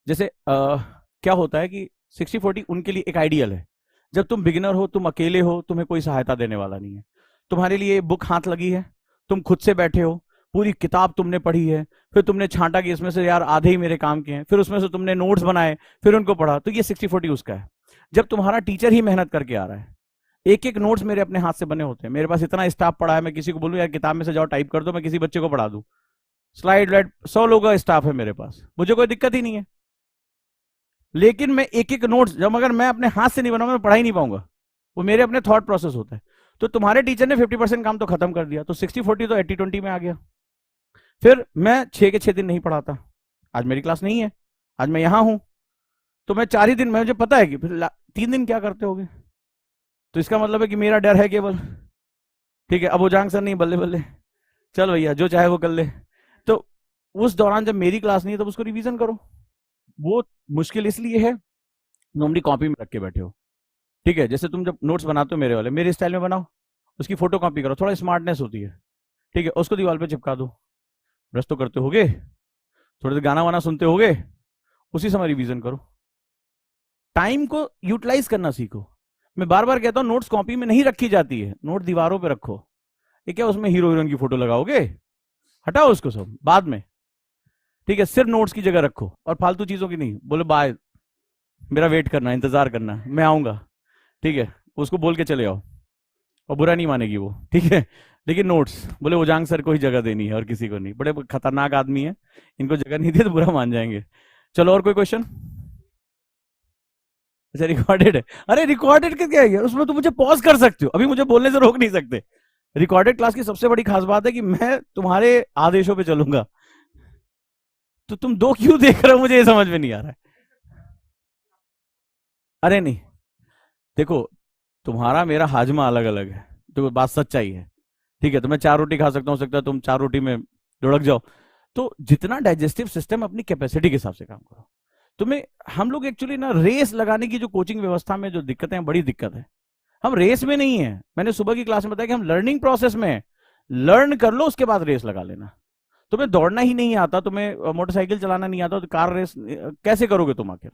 जैसे क्या होता है कि 60-40 उनके लिए एक आइडियल है। जब तुम बिगिनर हो, तुम अकेले हो, तुम्हें कोई सहायता देने वाला नहीं है, तुम्हारे लिए बुक हाथ लगी है, तुम खुद से बैठे हो, पूरी किताब तुमने पढ़ी है, फिर तुमने छांटा कि इसमें से यार आधे ही मेरे काम के हैं, फिर उसमें से तुमने नोट्स बनाए, फिर उनको पढ़ा, तो ये 60-40 उसका है। जब तुम्हारा टीचर ही मेहनत करके आ रहा है, एक एक नोट्स मेरे अपने हाथ से बने होते हैं, मेरे पास इतना स्टाफ पड़ा है, मैं किसी को बोलूं यार किताब में से जाओ टाइप कर दो, मैं किसी बच्चे को पढ़ा दूं, स्लाइड वाइड 100 लोगों का स्टाफ है मेरे पास, मुझे कोई दिक्कत ही नहीं है। लेकिन मैं एक एक नोट्स जब अगर मैं अपने हाथ से नहीं बनाऊंगा, मैं पढ़ा ही नहीं पाऊंगा, वो मेरे अपने थॉट प्रोसेस होता है। तो तुम्हारे टीचर ने 50% काम तो खत्म कर दिया, तो 60-40 तो 80-20 में आ गया। फिर मैं 6 के 6 दिन नहीं पढ़ाता, आज मेरी क्लास नहीं है, आज मैं यहां हूं, तो मैं 4 ही दिन, मुझे पता है कि फिर 3 दिन क्या करते होगे, तो इसका मतलब है कि मेरा डर है केवल। ठीक है, अब वो जांग सर नहीं, बल्ले बल्ले चल भैया जो चाहे वो कर ले। तो उस दौरान जब मेरी क्लास नहीं है, तब उसको रिवीजन करो। वो मुश्किल इसलिए है नॉर्मली कॉपी में रख के बैठे हो, ठीक है। जैसे तुम जब नोट्स बनाते हो मेरे वाले, मेरे स्टाइल में बनाओ, उसकी फोटो कॉपी करो, थोड़ा स्मार्टनेस होती है, ठीक है। उसको दीवार पे चिपका दो, ब्रश तो करते होगे, थोड़े देर गाना वाना सुनते होगे, उसी समय रिवीजन करो। टाइम को यूटिलाइज करना सीखो। मैं बार बार कहता हूं, नोट्स कॉपी में नहीं रखी जाती है, नोट दीवारों पे रखो। ये क्या उसमें हीरो हीरोइन की फोटो लगाओगे? हटाओ उसको सब बाद में, ठीक है। सिर्फ नोट्स की जगह रखो, और फालतू चीजों की नहीं। बोले बाय, मेरा वेट करना, इंतजार करना, मैं आऊंगा, ठीक है, उसको बोल के चले आओ, और बुरा नहीं मानेगी वो, ठीक है। लेकिन नोट्स बोले उजांग सर को ही जगह देनी है और किसी को नहीं, बड़े खतरनाक आदमी है, इनको जगह नहीं दी तो बुरा मान जाएंगे। चलो और कोई क्वेश्चन? अच्छा रिकॉर्डेड है, अरे रिकॉर्डेड का क्या है यार, उसमें तो मुझे पॉज कर सकते हो, अभी मुझे बोलने से रोक नहीं सकते। रिकॉर्डेड क्लास की सबसे बड़ी खास बात है कि मैं तुम्हारे आदेशों पे चलूंगा, तो तुम दो क्यों देख रहे हो, मुझे ये समझ में नहीं आ रहा है। अरे नहीं, देखो, तुम्हारा मेरा हाजमा अलग अलग है, तो बात सच्चाई है, ठीक है। तो मैं 4 रोटी खा सकता हूँ, सकता है तुम 4 रोटी में लुढ़क जाओ। तो जितना डाइजेस्टिव सिस्टम, अपनी कैपेसिटी के हिसाब से काम करो। तुम्हें, हम लोग एक्चुअली ना रेस लगाने की जो कोचिंग व्यवस्था में जो दिक्कतें हैं, बड़ी दिक्कत है। हम रेस में नहीं है, मैंने सुबह की क्लास में बताया कि हम लर्निंग प्रोसेस में है। लर्न कर लो, उसके बाद रेस लगा लेना। तुम्हें दौड़ना ही नहीं आता, तुम्हें मोटरसाइकिल चलाना नहीं आता, तो कार रेस कैसे करोगे तुम आखिर?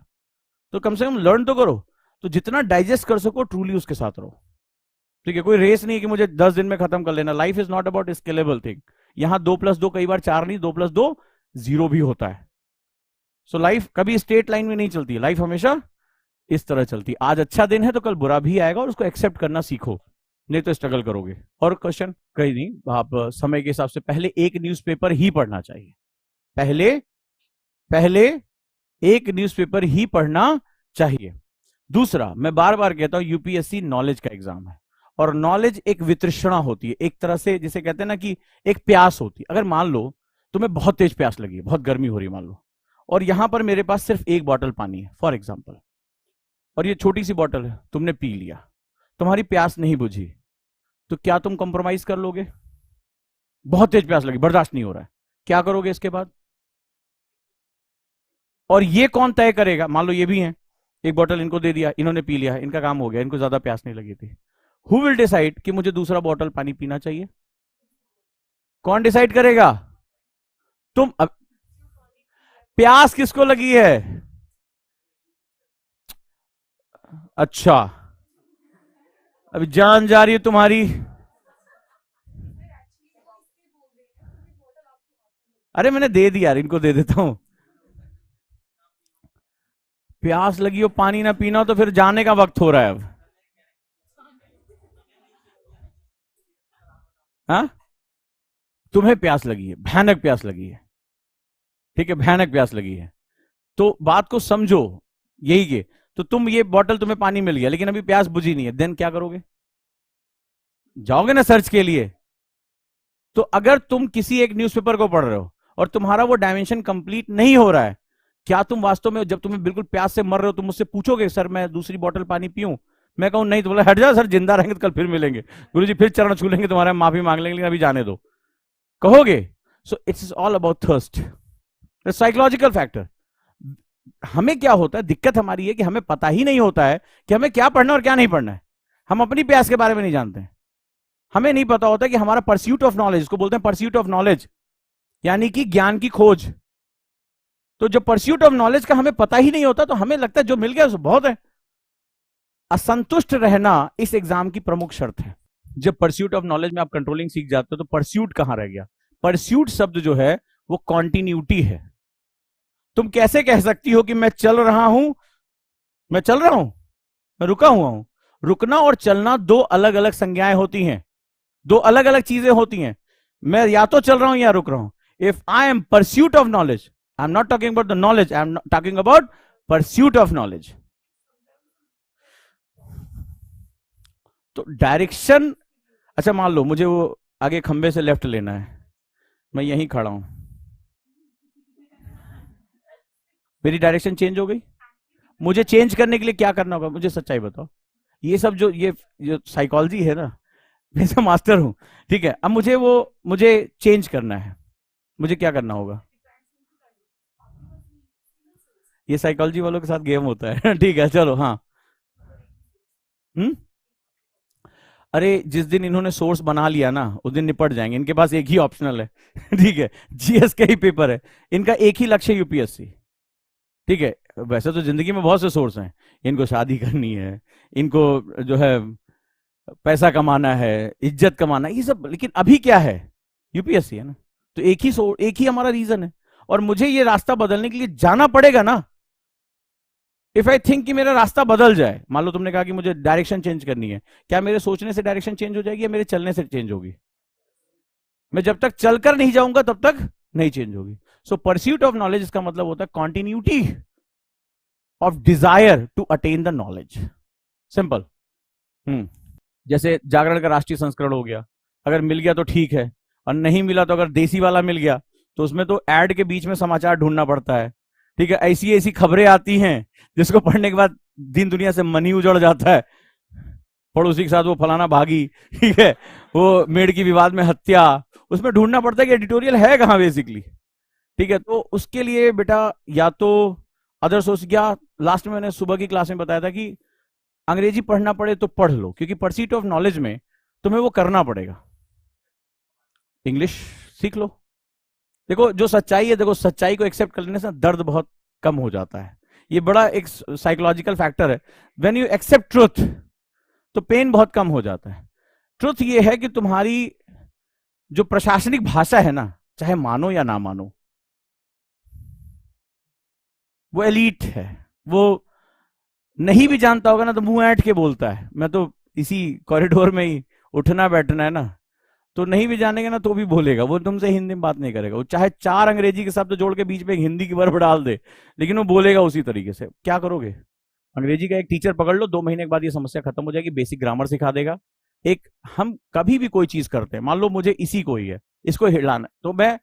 तो कम से कम लर्न तो करो। तो जितना डाइजेस्ट कर सको ट्रूली उसके साथ रहो, ठीक है। कोई रेस नहीं है कि मुझे 10 दिन में खत्म कर लेना। Life is not about scalable thing. यहां 2+2 कई बार 4 नहीं, 2+2 0 भी होता है। सो लाइफ कभी स्ट्रेट लाइन में नहीं चलती है, लाइफ हमेशा इस तरह चलती है। आज अच्छा दिन है तो कल बुरा भी आएगा, और उसको एक्सेप्ट करना सीखो, नहीं तो स्ट्रगल करोगे। और क्वेश्चन? कहीं नहीं, आप समय के हिसाब से पहले एक न्यूज़पेपर ही पढ़ना चाहिए। पहले पहले एक न्यूज़पेपर ही पढ़ना चाहिए। दूसरा, मैं बार बार कहता हूं, यूपीएससी नॉलेज का एग्जाम है, और नॉलेज एक वितृष्णा होती है, एक तरह से जिसे कहते हैं ना कि एक प्यास होती है। अगर मान लो तुम्हें बहुत तेज प्यास लगी है, बहुत गर्मी हो रही है मान लो, और यहां पर मेरे पास सिर्फ एक बॉटल पानी है फॉर एग्जाम्पल, और ये छोटी सी बॉटल है, तुमने पी लिया, तुम्हारी प्यास नहीं बुझी, तो क्या तुम कंप्रोमाइज कर लोगे? बहुत तेज प्यास लगी, बर्दाश्त नहीं हो रहा है, क्या करोगे इसके बाद? और ये कौन तय करेगा? मान लो ये भी है, एक बोतल इनको दे दिया, इन्होंने पी लिया, इनका काम हो गया, इनको ज्यादा प्यास नहीं लगी थी। हु विल डिसाइड कि मुझे दूसरा बॉटल पानी पीना चाहिए? कौन डिसाइड करेगा? तुम प्यास किसको लगी है? अच्छा, अभी जान जा रही है तुम्हारी। अरे मैंने दे दिया यार, इनको दे देता हूं। प्यास लगी हो, पानी ना पीना हो, तो फिर जाने का वक्त हो रहा है अब। हाँ, तुम्हें प्यास लगी है, भयानक प्यास लगी है, ठीक है, भयानक प्यास लगी है, तो बात को समझो, यही के। तो तुम, ये बॉटल तुम्हें पानी मिल गया, लेकिन अभी प्यास बुझी नहीं है, देन क्या करोगे? जाओगे ना सर्च के लिए। तो अगर तुम किसी एक न्यूज़पेपर को पढ़ रहे हो, और तुम्हारा वो डायमेंशन कंप्लीट नहीं हो रहा है, क्या तुम वास्तव में, जब तुम्हें बिल्कुल प्यास से मर रहे हो, तुम मुझसे पूछोगे सर मैं दूसरी बॉटल पानी पीऊं? मैं कहूं नहीं, तो बोला हट जा सर, जिंदा रहेंगे तो कल फिर मिलेंगे, गुरुजी फिर चरण छू लेंगे तुम्हारा, माफी मांग लेंगे, लेकिन अभी जाने दो, कहोगे? So it's all about thirst, psychological factor. हमें क्या होता है, दिक्कत हमारी है कि हमें पता ही नहीं होता है कि हमें क्या पढ़ना और क्या नहीं पढ़ना है। हम अपनी प्यास के बारे में नहीं जानते हैं। हमें नहीं पता होता कि हमारा परस्यूट ऑफ नॉलेज, इसको बोलते हैं परस्यूट ऑफ नॉलेज, यानी कि ज्ञान की खोज। तो जब परस्यूट ऑफ नॉलेज का हमें पता ही नहीं होता, तो हमें लगता है जो मिल गया उसको बहुत है। असंतुष्ट रहना इस एग्जाम की प्रमुख शर्त है। जब परस्यूट ऑफ नॉलेज में आप कंट्रोलिंग सीख जाते हो, तो परस्यूट कहां रह गया? परस्यूट शब्द जो है वो कॉन्टिन्यूटी है। तुम कैसे कह सकती हो कि मैं चल रहा हूं, मैं चल रहा हूं, मैं रुका हुआ हूं? रुकना और चलना दो अलग अलग संज्ञाएं होती हैं, दो अलग अलग चीजें होती हैं। मैं या तो चल रहा हूं या रुक रहा हूं। If I am pursuit of knowledge, I am not talking about the knowledge, I am talking about pursuit of knowledge. तो डायरेक्शन, अच्छा मान लो मुझे वो आगे खंबे से लेफ्ट लेना है, मैं यहीं खड़ा हूं, मेरी डायरेक्शन चेंज हो गई। मुझे चेंज करने के लिए क्या करना होगा? मुझे सच्चाई बताओ। ये सब जो साइकोलॉजी है ना, मैं इसका मास्टर हूं, ठीक है। अब मुझे चेंज करना है, मुझे क्या करना होगा? ये साइकोलॉजी वालों के साथ गेम होता है। ठीक है, चलो। हाँ। हम्म। अरे जिस दिन इन्होंने सोर्स बना लिया ना, उस दिन निपट जाएंगे। इनके पास एक ही ऑप्शनल है। ठीक है, जीएस का ही पेपर है इनका, एक ही लक्ष्य यूपीएससी। ठीक है, वैसे तो जिंदगी में बहुत से सोर्स हैं। इनको शादी करनी है, इनको जो है पैसा कमाना है, इज्जत कमाना है, ये सब, लेकिन अभी क्या है? यूपीएससी है ना। तो एक ही हमारा रीजन है। और मुझे ये रास्ता बदलने के लिए जाना पड़ेगा ना। इफ आई थिंक कि मेरा रास्ता बदल जाए, मान लो तुमने कहा कि मुझे डायरेक्शन चेंज करनी है, क्या मेरे सोचने से डायरेक्शन चेंज हो जाएगी या मेरे चलने से चेंज होगी? मैं जब तक चलकर नहीं जाऊंगा तब तक नहीं चेंज होगी। सो परस्यूट ऑफ नॉलेज इसका मतलब होता है continuity of desire to attain the knowledge. Simple. जैसे जागरण का राष्ट्रीय संस्करण हो गया, अगर मिल गया तो ठीक है, और नहीं मिला तो अगर देसी वाला मिल गया तो उसमें तो ऐड के बीच में समाचार ढूंढना पड़ता है। ठीक है, ऐसी ऐसी खबरें आती हैं जिसको पढ़ने के बाद दिन दुनिया से मन ही उजड़ जाता है। पड़ोसी के साथ वो फलाना भागी, ठीक है, वो मेड की विवाद में हत्या, उसमें ढूंढना पड़ता है कि एडिटोरियल है कहाँ बेसिकली। ठीक है, तो उसके लिए बेटा या तो अदर सोर्स, या लास्ट में मैंने सुबह की क्लास में बताया था कि अंग्रेजी पढ़ना पड़े तो पढ़ लो, क्योंकि परस्यूट ऑफ नॉलेज में तुम्हें वो करना पड़ेगा। इंग्लिश सीख लो। देखो जो सच्चाई है, देखो सच्चाई को एक्सेप्ट करने से दर्द बहुत कम हो जाता है। ये बड़ा एक साइकोलॉजिकल फैक्टर है। व्हेन यू एक्सेप्ट ट्रुथ तो पेन बहुत कम हो जाता है। ट्रुथ ये है कि तुम्हारी जो प्रशासनिक भाषा है ना, चाहे मानो या ना मानो, वो एलीट है। वो नहीं भी जानता होगा ना तो मुंह ऐंठ के बोलता है। मैं तो इसी कॉरिडोर में ही उठना बैठना है ना, तो नहीं भी जानेगा ना तो भी बोलेगा। वो तुमसे हिंदी में बात नहीं करेगा, वो चाहे 4 अंग्रेजी के शब्द जोड़ के बीच में एक हिंदी की वर्ब डाल दे, लेकिन वो बोलेगा उसी तरीके से। क्या करोगे? अंग्रेजी का एक टीचर पकड़ लो, 2 महीने के बाद ये समस्या खत्म हो जाएगी। बेसिक ग्रामर सिखा देगा। एक हम कभी भी कोई चीज करते हैं, मान लो मुझे इसी को ही है, इसको हिलाना, तो मैं,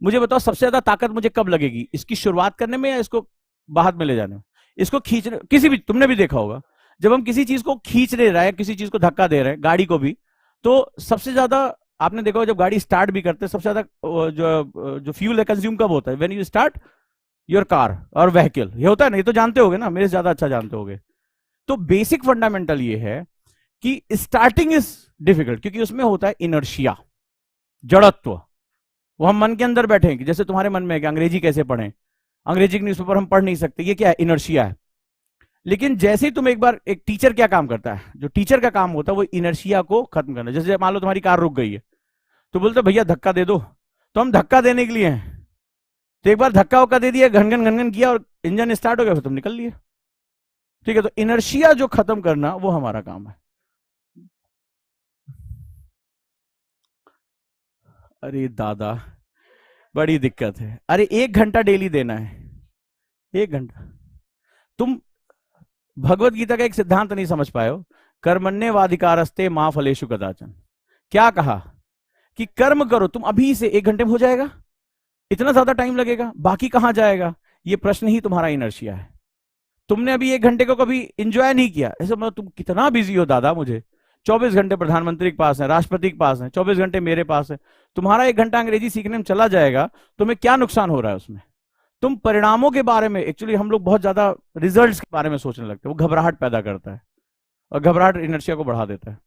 मुझे बताओ सबसे ज्यादा ताकत मुझे कब लगेगी? इसकी शुरुआत करने में या इसको बाहर में ले जाने में? इसको खींचने, किसी भी, तुमने भी देखा होगा, जब हम किसी चीज को खींच नहीं रहे हैं, किसी चीज को धक्का दे रहे हैं, गाड़ी को भी, तो सबसे ज्यादा आपने देखा होगा जब गाड़ी स्टार्ट भी करते हैं, सबसे ज्यादा जो फ्यूल है कंज्यूम कब होता है? When you start your car और व्हीकल। ये होता है ना, ये तो जानते होगे ना, मेरे से ज्यादा अच्छा जानते होगे। तो बेसिक फंडामेंटल ये है कि स्टार्टिंग इज डिफिकल्ट, क्योंकि उसमें होता है इनर्शिया, जड़त्व। वो हम मन के अंदर बैठे हैं, जैसे तुम्हारे मन में है कि अंग्रेजी कैसे पढ़ें, अंग्रेजी के न्यूज़पेपर हम पढ़ नहीं सकते, ये क्या है? इनर्शिया है। लेकिन जैसे ही तुम एक बार, एक टीचर क्या काम करता है, जो टीचर का काम होता है वो इनर्शिया को खत्म करना। जैसे मान लो तुम्हारी कार रुक गई है, तो बोलते भैया धक्का दे दो, तो हम धक्का देने के लिए हैं। तो एक बार धक्का वक्का दे दिया, घनघन घनघन किया और इंजन स्टार्ट हो गया, फिर तुम निकल लिए। ठीक है, तो इनर्शिया जो खत्म करना वो हमारा काम है। अरे दादा, बड़ी दिक्कत है। अरे 1 घंटा डेली देना है, 1 घंटा। तुम भगवत गीता का एक सिद्धांत नहीं समझ पाए हो, कर्मण्येवाधिकारस्ते मां फलेषु कदाचन। क्या कहा कि कर्म करो, तुम अभी से 1 घंटे में हो जाएगा, इतना ज्यादा टाइम लगेगा, बाकी कहां जाएगा? ये प्रश्न ही तुम्हारा इनर्शिया है। तुमने अभी 1 घंटे को कभी इंजॉय नहीं किया, ऐसा मतलब तुम कितना बिजी हो दादा। मुझे 24 घंटे प्रधानमंत्री के पास है, राष्ट्रपति के पास है, 24 घंटे मेरे पास है। तुम्हारा 1 घंटा अंग्रेजी सीखने में चला जाएगा, तुम्हें क्या नुकसान हो रहा है उसमें? तुम परिणामों के बारे में, एक्चुअली हम लोग बहुत ज्यादा रिजल्ट्स के बारे में सोचने लगते हैं, वो घबराहट पैदा करता है, और घबराहट इनर्शिया को बढ़ा देता है।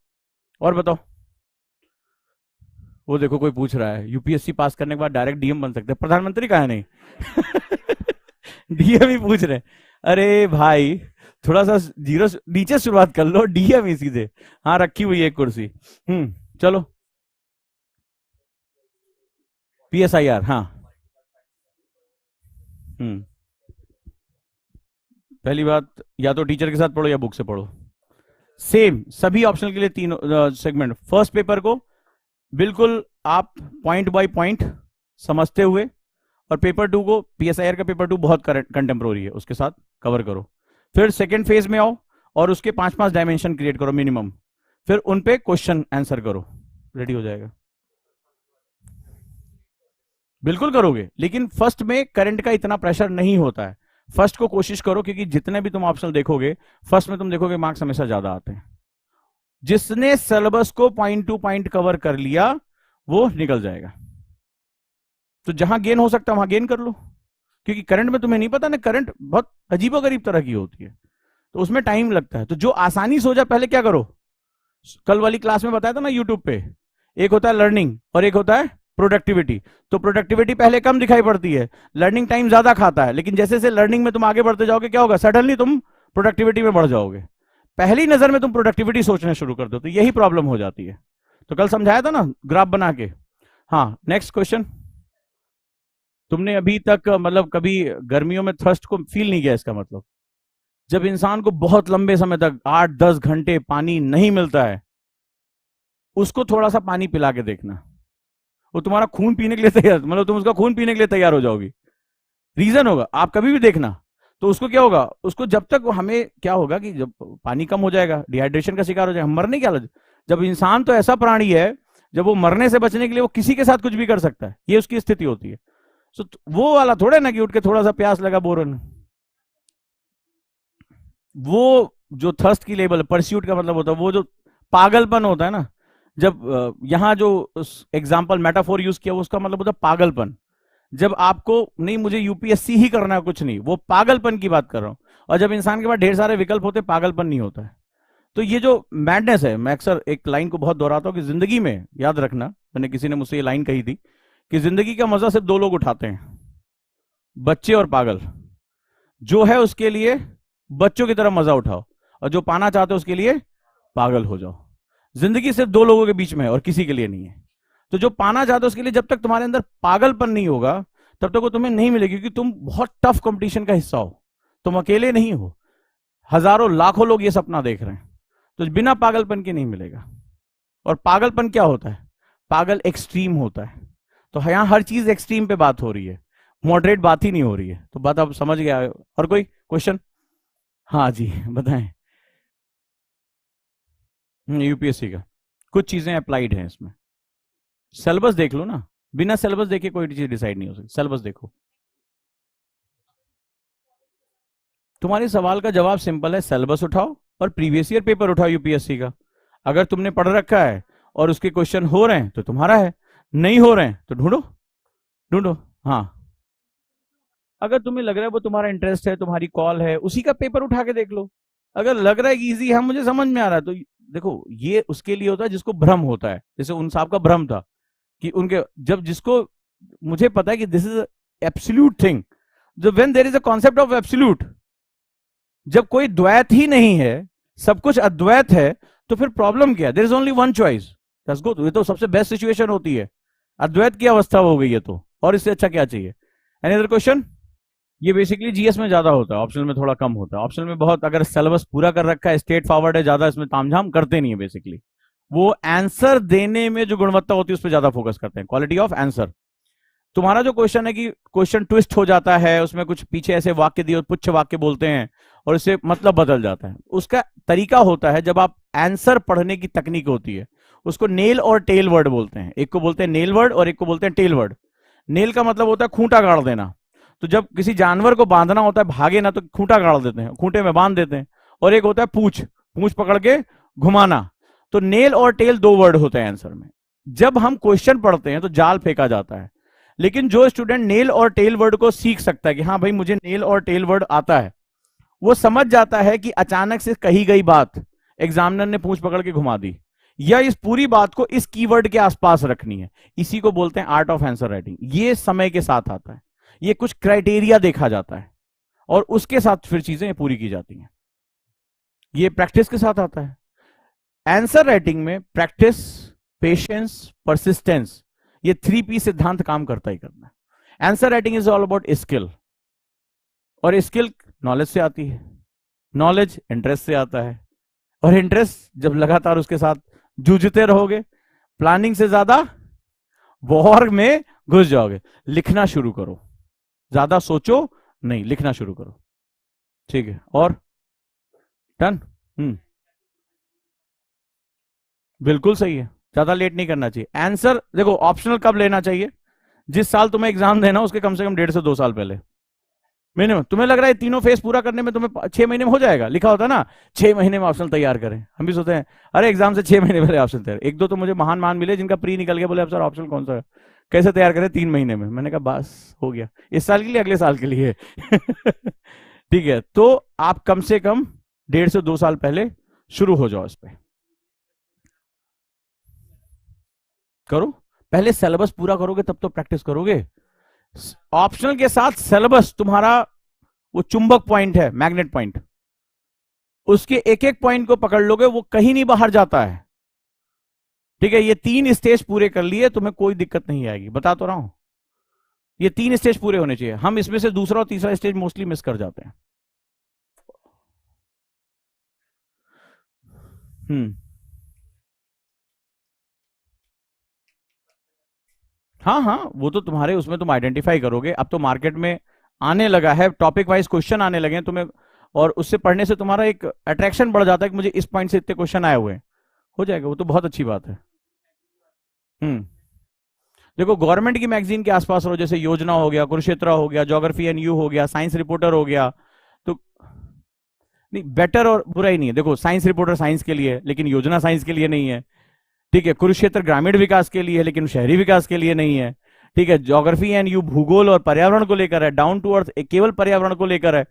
और बताओ, वो देखो कोई पूछ रहा है यूपीएससी पास करने के बाद डायरेक्ट डीएम बन सकते हैं, प्रधानमंत्री का है नहीं। डीएम ही पूछ रहे। अरे भाई थोड़ा सा जीरो नीचे शुरुआत कर लो, डीएम ही सीधे। हाँ रखी हुई है एक कुर्सी। चलो पीएसआईआर। हाँ। पहली बात, या तो टीचर के साथ पढ़ो या बुक से पढ़ो। सेम सभी ऑप्शनल के लिए 3 सेगमेंट। फर्स्ट पेपर को बिल्कुल आप पॉइंट बाय पॉइंट समझते हुए, और पेपर 2 को, पीएसआईआर का पेपर 2 बहुत कंटेम्प्रोरी है, उसके साथ कवर करो। फिर सेकेंड फेज में आओ और उसके 5-5 डायमेंशन क्रिएट करो मिनिमम, फिर उन पे क्वेश्चन आंसर करो, रेडी हो जाएगा। बिल्कुल करोगे, लेकिन फर्स्ट में करंट का इतना प्रेशर नहीं होता है। फर्स्ट को कोशिश करो, क्योंकि जितने भी तुम ऑप्शन देखोगे फर्स्ट में तुम देखोगे मार्क्स हमेशा ज्यादा आते हैं। जिसने सिलेबस को पॉइंट टू पॉइंट कवर कर लिया वो निकल जाएगा। तो जहां गेन हो सकता है वहां गेन कर लो, क्योंकि करंट में तुम्हें नहीं पता ना, करंट बहुत अजीबोगरीब तरह की होती है, तो उसमें टाइम लगता है। तो जो आसानी से हो जाए पहले क्या करो, कल वाली क्लास में बताया था ना यूट्यूब पे, एक होता है लर्निंग और एक होता है प्रोडक्टिविटी। तो प्रोडक्टिविटी पहले कम दिखाई पड़ती है, लर्निंग टाइम ज्यादा खाता है, लेकिन जैसे जैसे लर्निंग में तुम आगे बढ़ते जाओगे क्या होगा, सडनली तुम प्रोडक्टिविटी में बढ़ जाओगे। पहली नजर में तुम प्रोडक्टिविटी सोचना शुरू कर दो, तो यही प्रॉब्लम हो जाती है। तो कल समझाया था ना ग्राफ बना के। हाँ, नेक्स्ट क्वेश्चन। तुमने अभी तक मतलब कभी गर्मियों में थ्रस्ट को फील नहीं किया? इसका मतलब जब इंसान को बहुत लंबे समय तक 8-10 घंटे पानी नहीं मिलता है, उसको थोड़ा सा पानी पिला के देखना, वो तुम्हारा खून पीने के लिए तैयार, मतलब तुम उसका खून पीने के लिए तैयार हो जाओगी। रीजन होगा, आप कभी भी देखना, तो उसको क्या होगा, उसको जब तक हमें क्या होगा कि जब पानी कम हो जाएगा, डिहाइड्रेशन का शिकार हो जाएगा, हम मरने क्या लगे। जब इंसान तो ऐसा प्राणी है, जब वो मरने से बचने के लिए वो किसी के साथ कुछ भी कर सकता है, ये उसकी स्थिति होती है। तो वो वाला थोड़ा ना कि उठ के थोड़ा सा प्यास लगा बोरन, वो जो थर्स्ट की लेवल है, परस्यूट का मतलब होता है वो जो पागलपन होता है ना। जब यहां जो एग्जाम्पल मेटाफोर यूज किया उसका मतलब होता है पागलपन। जब आपको नहीं मुझे यूपीएससी ही करना है, कुछ नहीं, वो पागलपन की बात कर रहा हूं। और जब इंसान के पास ढेर सारे विकल्प होते, पागलपन नहीं होता है। तो ये जो मैडनेस है, मैं अक्सर एक लाइन को बहुत दोहराता हूं कि जिंदगी में याद रखना, मैंने किसी ने मुझसे ये लाइन कही थी कि जिंदगी का मजा सिर्फ 2 लोग उठाते हैं, बच्चे और पागल। जो है उसके लिए बच्चों की तरह मजा उठाओ, और जो पाना चाहते हो उसके लिए पागल हो जाओ। जिंदगी सिर्फ 2 लोगों के बीच में है और किसी के लिए नहीं है। तो जो पाना चाहते हो उसके लिए जब तक तुम्हारे अंदर पागलपन नहीं होगा, तब तक वो तुम्हें नहीं मिलेगी, क्योंकि तुम बहुत टफ कंपटीशन का हिस्सा हो, तुम अकेले नहीं हो, हजारों लाखों लोग ये सपना देख रहे हैं। तो बिना पागलपन के नहीं मिलेगा। और पागलपन क्या होता है, पागल एक्सट्रीम होता है। तो यहां हर चीज एक्सट्रीम पे बात हो रही है, मॉडरेट बात ही नहीं हो रही है। तो बात आप समझ गया। और कोई क्वेश्चन? हाँ जी बताएं। यूपीएससी का कुछ चीजें अप्लाइड हैं इसमें। सिलेबस देख लो ना, बिना सिलेबस देखे कोई चीज डिसाइड नहीं हो सकती, सिलेबस देखो। तुम्हारे सवाल का जवाब सिंपल है, सिलेबस उठाओ और प्रीवियस ईयर पेपर उठाओ यूपीएससी का। अगर तुमने पढ़ रखा है और उसके क्वेश्चन हो रहे हैं तो तुम्हारा है, नहीं हो रहे हैं तो ढूंढो ढूंढो। हाँ, अगर तुम्हें लग रहा है वो तुम्हारा इंटरेस्ट है, तुम्हारी कॉल है, उसी का पेपर उठा के देख लो। अगर लग रहा है कि इजी है, मुझे समझ में आ रहा है, तो देखो ये उसके लिए होता है जिसको भ्रम होता है। जैसे उन साहब का भ्रम था कि उनके, जब जिसको, मुझे पता है कि दिस इज एब्सोल्यूट थिंग, जो when there is a concept of absolute, जब कोई द्वैत ही नहीं है, सब कुछ अद्वैत है, तो फिर प्रॉब्लम क्या है? There is only one choice, let's go. ये तो सबसे बेस्ट सिचुएशन होती है, अद्वैत की अवस्था हो गई है, तो और इससे अच्छा क्या चाहिए? Any other question? ये बेसिकली जीएस में ज्यादा होता है, ऑप्शनल में थोड़ा कम होता है। ऑप्शनल में बहुत, अगर सिलेबस पूरा कर रखा है, स्ट्रेट फॉरवर्ड है, ज्यादा इसमें तामझाम करते नहीं है। बेसिकली वो आंसर देने में जो गुणवत्ता होती है उस पर ज्यादा फोकस करते हैं, क्वालिटी ऑफ आंसर। तुम्हारा जो क्वेश्चन है कि क्वेश्चन ट्विस्ट हो जाता है, उसमें कुछ पीछे ऐसे वाक्य दिए, पुच्छ वाक्य बोलते हैं और इससे मतलब बदल जाता है, उसका तरीका होता है, जब आप आंसर पढ़ने की तकनीक होती है, उसको नेल और टेल वर्ड बोलते हैं। एक को बोलते हैं नेल वर्ड और एक को बोलते हैं टेल वर्ड। नेल का मतलब होता है खूंटा गाड़ देना, तो जब किसी जानवर को बांधना होता है, भागे ना, तो खूंटा गाड़ देते हैं, खूंटे में बांध देते हैं। और एक होता है पूछ, पूछ पकड़ के घुमाना। तो नेल और टेल 2 वर्ड होते हैं आंसर में। जब हम क्वेश्चन पढ़ते हैं तो जाल फेंका जाता है, लेकिन जो स्टूडेंट नेल और टेल वर्ड को सीख सकता है कि हाँ भाई मुझे नेल और टेल वर्ड आता है, वो समझ जाता है कि अचानक से कही गई बात एग्जामिनर ने पूछ पकड़ के घुमा दी, या इस पूरी बात को इस कीवर्ड के आसपास रखनी है। इसी को बोलते हैं आर्ट ऑफ आंसर राइटिंग। ये समय के साथ आता है, ये कुछ क्राइटेरिया देखा जाता है और उसके साथ फिर चीजें पूरी की जाती हैं। ये प्रैक्टिस के साथ आता है। आंसर राइटिंग में प्रैक्टिस, पेशेंस, परसिस्टेंस, ये 3P सिद्धांत काम करता ही करना है। Answer writing is all about skill, और स्किल नॉलेज से आती है, नॉलेज इंटरेस्ट से आता है, और इंटरेस्ट जब लगातार उसके साथ जूझते रहोगे, प्लानिंग से ज्यादा वॉर में घुस जाओगे। लिखना शुरू करो, ज्यादा सोचो नहीं, लिखना शुरू करो। ठीक है, और डन। बिल्कुल सही है, ज्यादा लेट नहीं करना चाहिए। आंसर देखो, ऑप्शनल कब लेना चाहिए? जिस साल तुम्हें एग्जाम देना उसके कम से कम 1.5 से 2 साल पहले मिनिमम। तुम्हें लग रहा है तीनों फेस पूरा करने में तुम्हें 6 महीने में हो जाएगा, लिखा होता है ना 6 महीने में ऑप्शनल तैयार करें। हम भी सोचते हैं अरे एग्जाम से 6 महीने पहले ऑप्शनल तैयार। 1-2 तो मुझे महान मान मिले जिनका प्री निकल गया, बोले अब सर ऑप्शनल कौन सा कैसे तैयार करें 3 महीने में। मैंने कहा बस हो गया, इस साल के लिए, अगले साल के लिए। ठीक है, तो आप कम से कम 1.5 से 2 साल पहले शुरू हो जाओ इस पे। करो, पहले सिलेबस पूरा करोगे तब तो प्रैक्टिस करोगे। ऑप्शनल के साथ सिलेबस तुम्हारा वो चुंबक पॉइंट है, मैग्नेट पॉइंट, उसके एक एक पॉइंट को पकड़ लोगे, वो कहीं नहीं बाहर जाता है। ठीक है, ये 3 स्टेज पूरे कर लिए, तुम्हें कोई दिक्कत नहीं आएगी, बता तो रहा हूं। ये 3 स्टेज पूरे होने चाहिए, हम इसमें से दूसरा और तीसरा स्टेज मोस्टली मिस कर जाते हैं। हम्म। हाँ हाँ, वो तो तुम्हारे उसमें तुम आइडेंटिफाई करोगे। अब तो मार्केट में आने लगा है, टॉपिक वाइज क्वेश्चन आने लगे हैं तुम्हें, और उससे पढ़ने से तुम्हारा एक अट्रैक्शन बढ़ जाता है कि मुझे इस पॉइंट से इतने क्वेश्चन आए हुए हैं, हो जाएगा, वो तो बहुत अच्छी बात है। हम्म। देखो, गवर्नमेंट की मैगजीन के आसपास रहो, जैसे योजना हो गया, कुरुक्षेत्र हो गया, ज्योग्राफी एंड यू हो गया, साइंस रिपोर्टर हो गया। तो नहीं, बेटर और बुरा ही नहीं है। देखो, साइंस रिपोर्टर साइंस के लिए है, लेकिन योजना साइंस के लिए नहीं है। ठीक है, कुरुक्षेत्र ग्रामीण विकास के लिए है, लेकिन शहरी विकास के लिए नहीं है। ठीक है, ज्योग्राफी एंड यू भूगोल और पर्यावरण को लेकर है, डाउन टू अर्थ केवल पर्यावरण को लेकर है।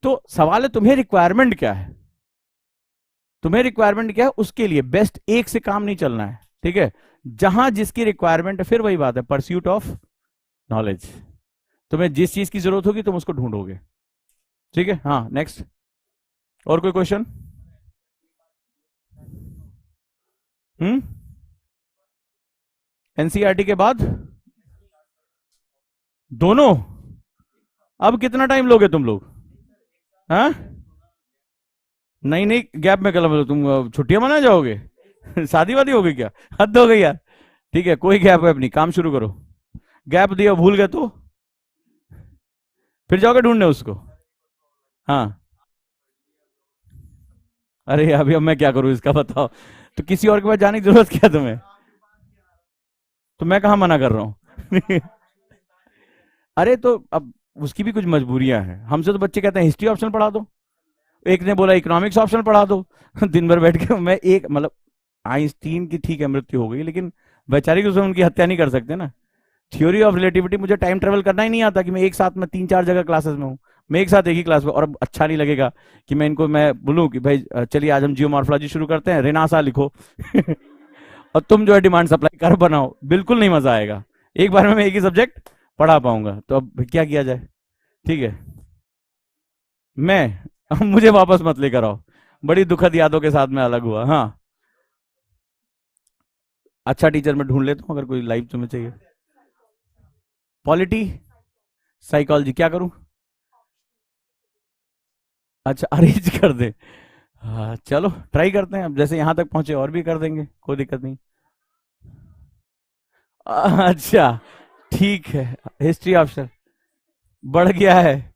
तो सवाल है, तुम्हें रिक्वायरमेंट क्या है, तुम्हें रिक्वायरमेंट क्या है, उसके लिए बेस्ट एक से काम नहीं चलना है। ठीक है, जहां जिसकी रिक्वायरमेंट है, फिर वही बात है, परस्यूट ऑफ नॉलेज। तुम्हें जिस चीज की जरूरत होगी तुम उसको ढूंढोगे। ठीक है, हाँ, नेक्स्ट। और कोई क्वेश्चन? हम्म। एनसीईआरटी के बाद दोनों? अब कितना टाइम लोगे तुम लोग? हाँ, नहीं नहीं, गैप में कलम लो, तुम छुट्टियां मना जाओगे? शादी वादी हो गई क्या? हद हो गई यार। ठीक है, कोई गैप वैप नहीं, काम शुरू करो। गैप दिया भूल गए तो फिर जाओगे ढूंढने उसको। हाँ, अरे अभी अब मैं क्या करूं इसका, बताओ। तो किसी और के पास जाने की जरूरत क्या है तुम्हें? तो मैं कहाँ मना कर रहा हूँ? अरे तो अब उसकी भी कुछ मजबूरियां हैं, हमसे तो बच्चे कहते हैं हिस्ट्री ऑप्शन पढ़ा दो, एक ने बोला इकोनॉमिक्स ऑप्शन पढ़ा दो। दिन भर बैठ के मैं एक मतलब, आइंस्टीन की ठीक है मृत्यु हो गई, लेकिन वैचारिक रूप से उनकी हत्या नहीं कर सकते ना। थ्योरी ऑफ रिलेटिविटी, मुझे टाइम ट्रेवल करना ही नहीं आता कि मैं एक साथ में 3-4 जगह क्लासेस में हूँ। मैं एक साथ एक ही क्लास में, और अब अच्छा नहीं लगेगा कि मैं इनको मैं बोलूँ कि भाई चलिए आज हम जियोमॉर्फोलॉजी शुरू करते हैं, रेनासा लिखो। और तुम जो है डिमांड सप्लाई कर बनाओ, बिल्कुल नहीं मजा आएगा। एक बार में मैं एक ही सब्जेक्ट पढ़ा पाऊंगा, तो अब क्या किया जाए? ठीक है, मैं मुझे वापस मत लेकर आओ, बड़ी दुखद यादों के साथ में अलग हुआ। हाँ, अच्छा टीचर मैं ढूंढ लेता हूँ अगर कोई लाइफ तुम्हें चाहिए। पॉलिटी, साइकोलॉजी क्या करूं? अच्छा, अरेंज कर दे। हाँ चलो, ट्राई करते हैं, अब जैसे यहाँ तक पहुंचे और भी कर देंगे, कोई दिक्कत नहीं। अच्छा, ठीक है, हिस्ट्री ऑप्शन बढ़ गया है।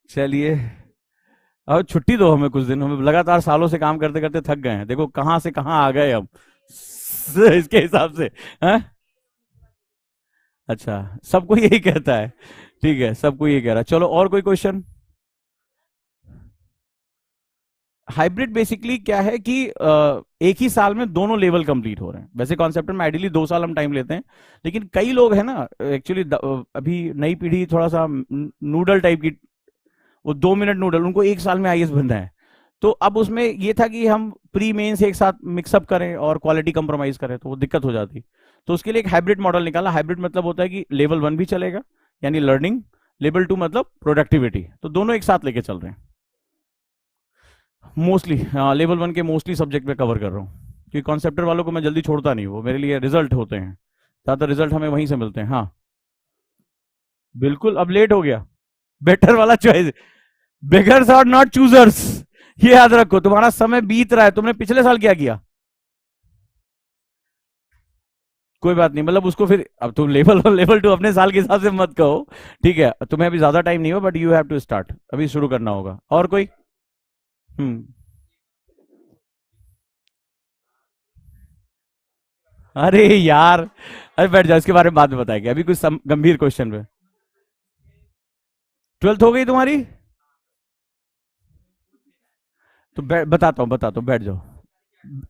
चलिए, अब छुट्टी दो हमें कुछ दिन, हमें लगातार सालों से काम करते करते थक गए हैं, देखो कहाँ से कहाँ आ गए हम। इसके हिसाब से। हाँ, अच्छा, सबको यही कहता है। ठीक है, सबको यही कह रहा है। चलो, और कोई क्वेश्चन? हाइब्रिड बेसिकली क्या है कि एक ही साल में दोनों लेवल कंप्लीट हो रहे हैं। वैसे कॉन्सेप्ट में आइडियली 2 साल हम टाइम लेते हैं, लेकिन कई लोग हैं ना, एक्चुअली अभी नई पीढ़ी थोड़ा सा नूडल टाइप की, वो 2 मिनट नूडल, उनको एक साल में आईएएस बनना है। तो अब उसमें ये था कि हम प्री मेंस एक साथ मिक्सअप करें और क्वालिटी कंप्रोमाइज करें, तो वो दिक्कत हो जाती। तो उसके लिए एक हाइब्रिड मॉडल निकाला। हाइब्रिड मतलब होता है कि लेवल 1 भी चलेगा, यानी लर्निंग, लेवल 2 मतलब प्रोडक्टिविटी, तो दोनों एक साथ लेके चल रहे हैं। मोस्टली लेवल 1 के मोस्टली सब्जेक्ट में कवर कर रहा हूँ, क्योंकि कॉन्सेप्टर वालों को मैं जल्दी छोड़ता नहीं, वो मेरे लिए रिजल्ट होते हैं, ज्यादातर रिजल्ट हमें वहीं से मिलते हैं। हाँ, बिल्कुल, अब लेट हो गया। बेटर वाला choice, beggars are not choosers, ये याद रखो, तुम्हारा समय बीत रहा है, तुमने पिछले साल क्या किया? कोई बात नहीं, मतलब उसको फिर अब तुम लेवल 2 अपने साल के हिसाब से मत कहो। ठीक है, तुम्हें अभी ज्यादा टाइम नहीं हो, but you have to start, अभी शुरू करना होगा। और कोई? हम्म। अरे यार, अरे बैठ जाओ, इसके बारे में बाद में बताएंगे, अभी कुछ गंभीर क्वेश्चन पे। 12th हो गई तुम्हारी? तो बताता हूँ, बैठ जाओ।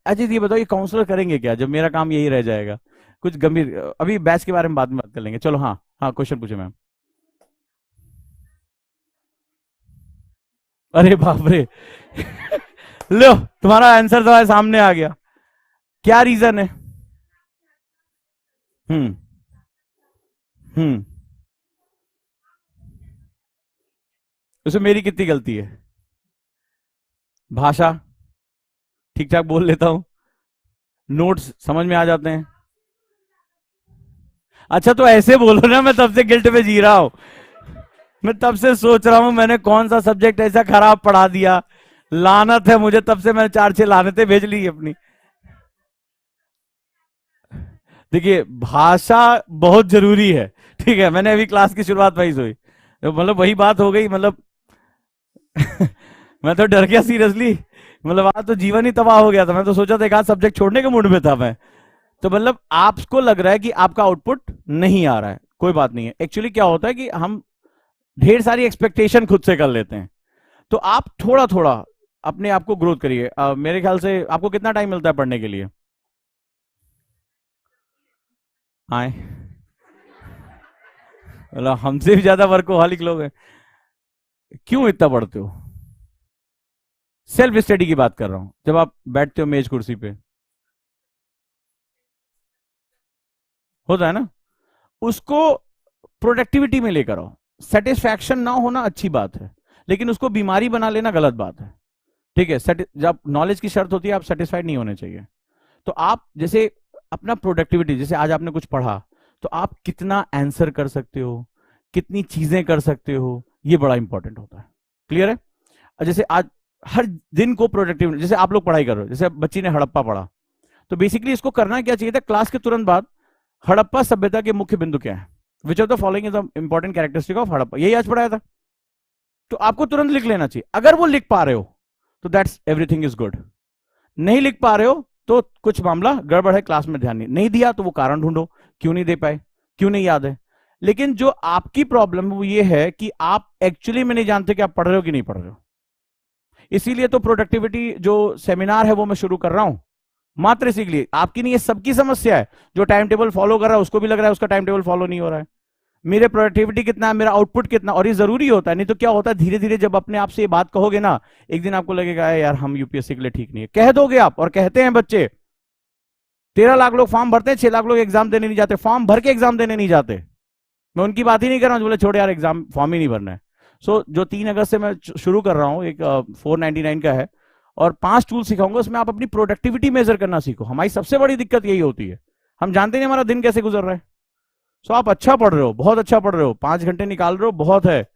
अच्छा, ये बताओ, ये काउंसलर करेंगे क्या जब मेरा काम यही रह जाएगा? कुछ गंभीर, अभी बैच के बारे में बाद में बात कर लेंगे। चलो हाँ हाँ, क्वेश्चन पूछे मैम। अरे बाप रे लो, तुम्हारा आंसर तुम्हारे सामने आ गया। क्या रीजन है? हम्म। हम्म। उसमें मेरी कितनी गलती है? भाषा ठीक ठाक बोल लेता हूं, नोट्स समझ में आ जाते हैं। अच्छा तो ऐसे बोलो ना, मैं तब से गिल्ट में जी रहा हूं। मैं तब से सोच रहा हूं मैंने कौन सा सब्जेक्ट ऐसा खराब पढ़ा दिया, लानत है मुझे, तब से मैंने 4-6 लानतें भेज ली अपनी। देखिए भाषा बहुत जरूरी है, ठीक है, मैंने अभी क्लास की शुरुआत वही हुई, तो मतलब वही बात हो गई, मतलब मैं तो डर गया सीरियसली, मतलब आज तो जीवन ही तबाह हो गया था। मैं तो सोचा था एक आध सब्जेक्ट छोड़ने के मूड में था मैं। तो मतलब आपको लग रहा है कि आपका आउटपुट नहीं आ रहा है, कोई बात नहीं है। एक्चुअली क्या होता है कि हम ढेर सारी एक्सपेक्टेशन खुद से कर लेते हैं। तो आप थोड़ा थोड़ा अपने आप को ग्रोथ करिए। मेरे ख्याल से आपको कितना टाइम मिलता है पढ़ने के लिए? आए, मतलब हमसे भी ज्यादा वर्कोहॉलिक लोग हैं। क्यों इतना पढ़ते हो? सेल्फ स्टडी की बात कर रहा हूं, जब आप बैठते हो मेज कुर्सी पे, होता है ना, उसको प्रोडक्टिविटी में लेकर आओ। सेटिस्फैक्शन ना होना अच्छी बात है, लेकिन उसको बीमारी बना लेना गलत बात है, ठीक है। जब नॉलेज की शर्त होती है, आप सेटिस्फाइड नहीं होने चाहिए। तो आप जैसे अपना प्रोडक्टिविटी, जैसे आज आपने कुछ पढ़ा, तो आप कितना आंसर कर सकते हो, कितनी चीजें कर सकते हो, ये बड़ा इंपॉर्टेंट होता है। क्लियर है? जैसे आज हर दिन को प्रोडक्टिव, जैसे आप लोग पढ़ाई कर रहे हो, जैसे बच्ची ने हड़प्पा पढ़ा, तो बेसिकली इसको करना क्या चाहिए था, क्लास के तुरंत बाद हड़प्पा सभ्यता के मुख्य बिंदु क्या है, which of the following is the important characteristic of Harappa, यही आज पढ़ाया था। तो आपको तुरंत लिख लेना चाहिए। अगर वो लिख पा रहे हो तो दैट्स एवरीथिंग इज गुड। नहीं लिख पा रहे हो तो कुछ मामला गड़बड़ है, क्लास में ध्यान नहीं दिया, तो वो कारण ढूंढो, क्यों नहीं दे पाए, क्यों नहीं याद है। लेकिन जो आपकी प्रॉब्लम वो ये है कि आप एक्चुअली में नहीं जानते कि आप पढ़ रहे हो कि नहीं पढ़ रहे हो। इसीलिए तो प्रोडक्टिविटी जो सेमिनार है वो मैं शुरू कर रहा हूं, मात्र इसी के लिए। आपकी नहीं, ये सबकी समस्या है। जो टाइम टेबल फॉलो कर रहा है उसको भी लग रहा है उसका टाइम टेबल फॉलो नहीं हो रहा है। मेरे प्रोडक्टिविटी कितना है, मेरा आउटपुट कितना, और ये जरूरी होता है। नहीं तो क्या होता है, धीरे धीरे जब अपने आप से ये बात कहोगे ना, एक दिन आपको लगेगा यार हम यूपीएससी के लिए ठीक नहीं है, कह दोगे आप। और कहते हैं बच्चे, 13 लाख लोग फॉर्म भरते हैं, 6 लाख लोग एग्जाम देने नहीं जाते, फॉर्म भर के एग्जाम देने नहीं जाते। मैं उनकी बात ही नहीं कर रहा हूं, बोले छोड़ यार एग्जाम फॉर्म ही नहीं भरना है। जो 3 अगस्त से मैं शुरू कर रहा हूँ, एक 499 का है, और 5 टूल सिखाऊंगा, उसमें आप अपनी प्रोडक्टिविटी मेजर करना सीखो। हमारी सबसे बड़ी दिक्कत यही होती है, हम जानते नहीं हमारा दिन कैसे गुजर रहा है। सो आप अच्छा पढ़ रहे हो, बहुत अच्छा पढ़ रहे हो, 5 घंटे निकाल रहे हो, बहुत है।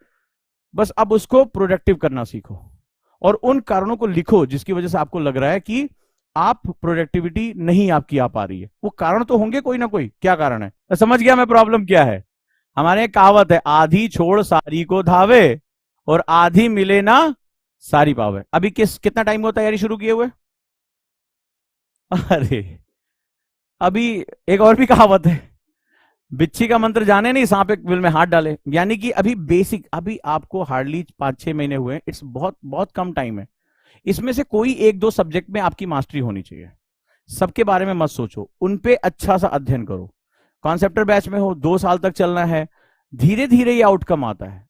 बस अब उसको प्रोडक्टिव करना सीखो, और उन कारणों को लिखो जिसकी वजह से आपको लग रहा है कि आप प्रोडक्टिविटी नहीं आपकी आ पा रही है। वो कारण तो होंगे कोई ना कोई, क्या कारण है? तो समझ गया मैं प्रॉब्लम क्या है। हमारे एक कहावत है, आधी छोड़ सारी को धावे, और आधी मिले ना सारी पावे। अभी कितना टाइम हो तैयारी शुरू किए हुए? अरे अभी एक और भी कहावत है, बिच्छी का मंत्र जाने नहीं, सांप एक बिल में हाथ डाले। यानी कि अभी बेसिक, अभी आपको हार्डली 5-6 महीने हुए, इट्स बहुत बहुत कम टाइम है। इसमें से कोई 1-2 सब्जेक्ट में आपकी मास्टरी होनी चाहिए। सबके बारे में मत सोचो, उन पे अच्छा सा अध्ययन करो। कॉन्सेप्टर बैच में हो, 2 साल तक चलना है, धीरे धीरे ये आउटकम आता है।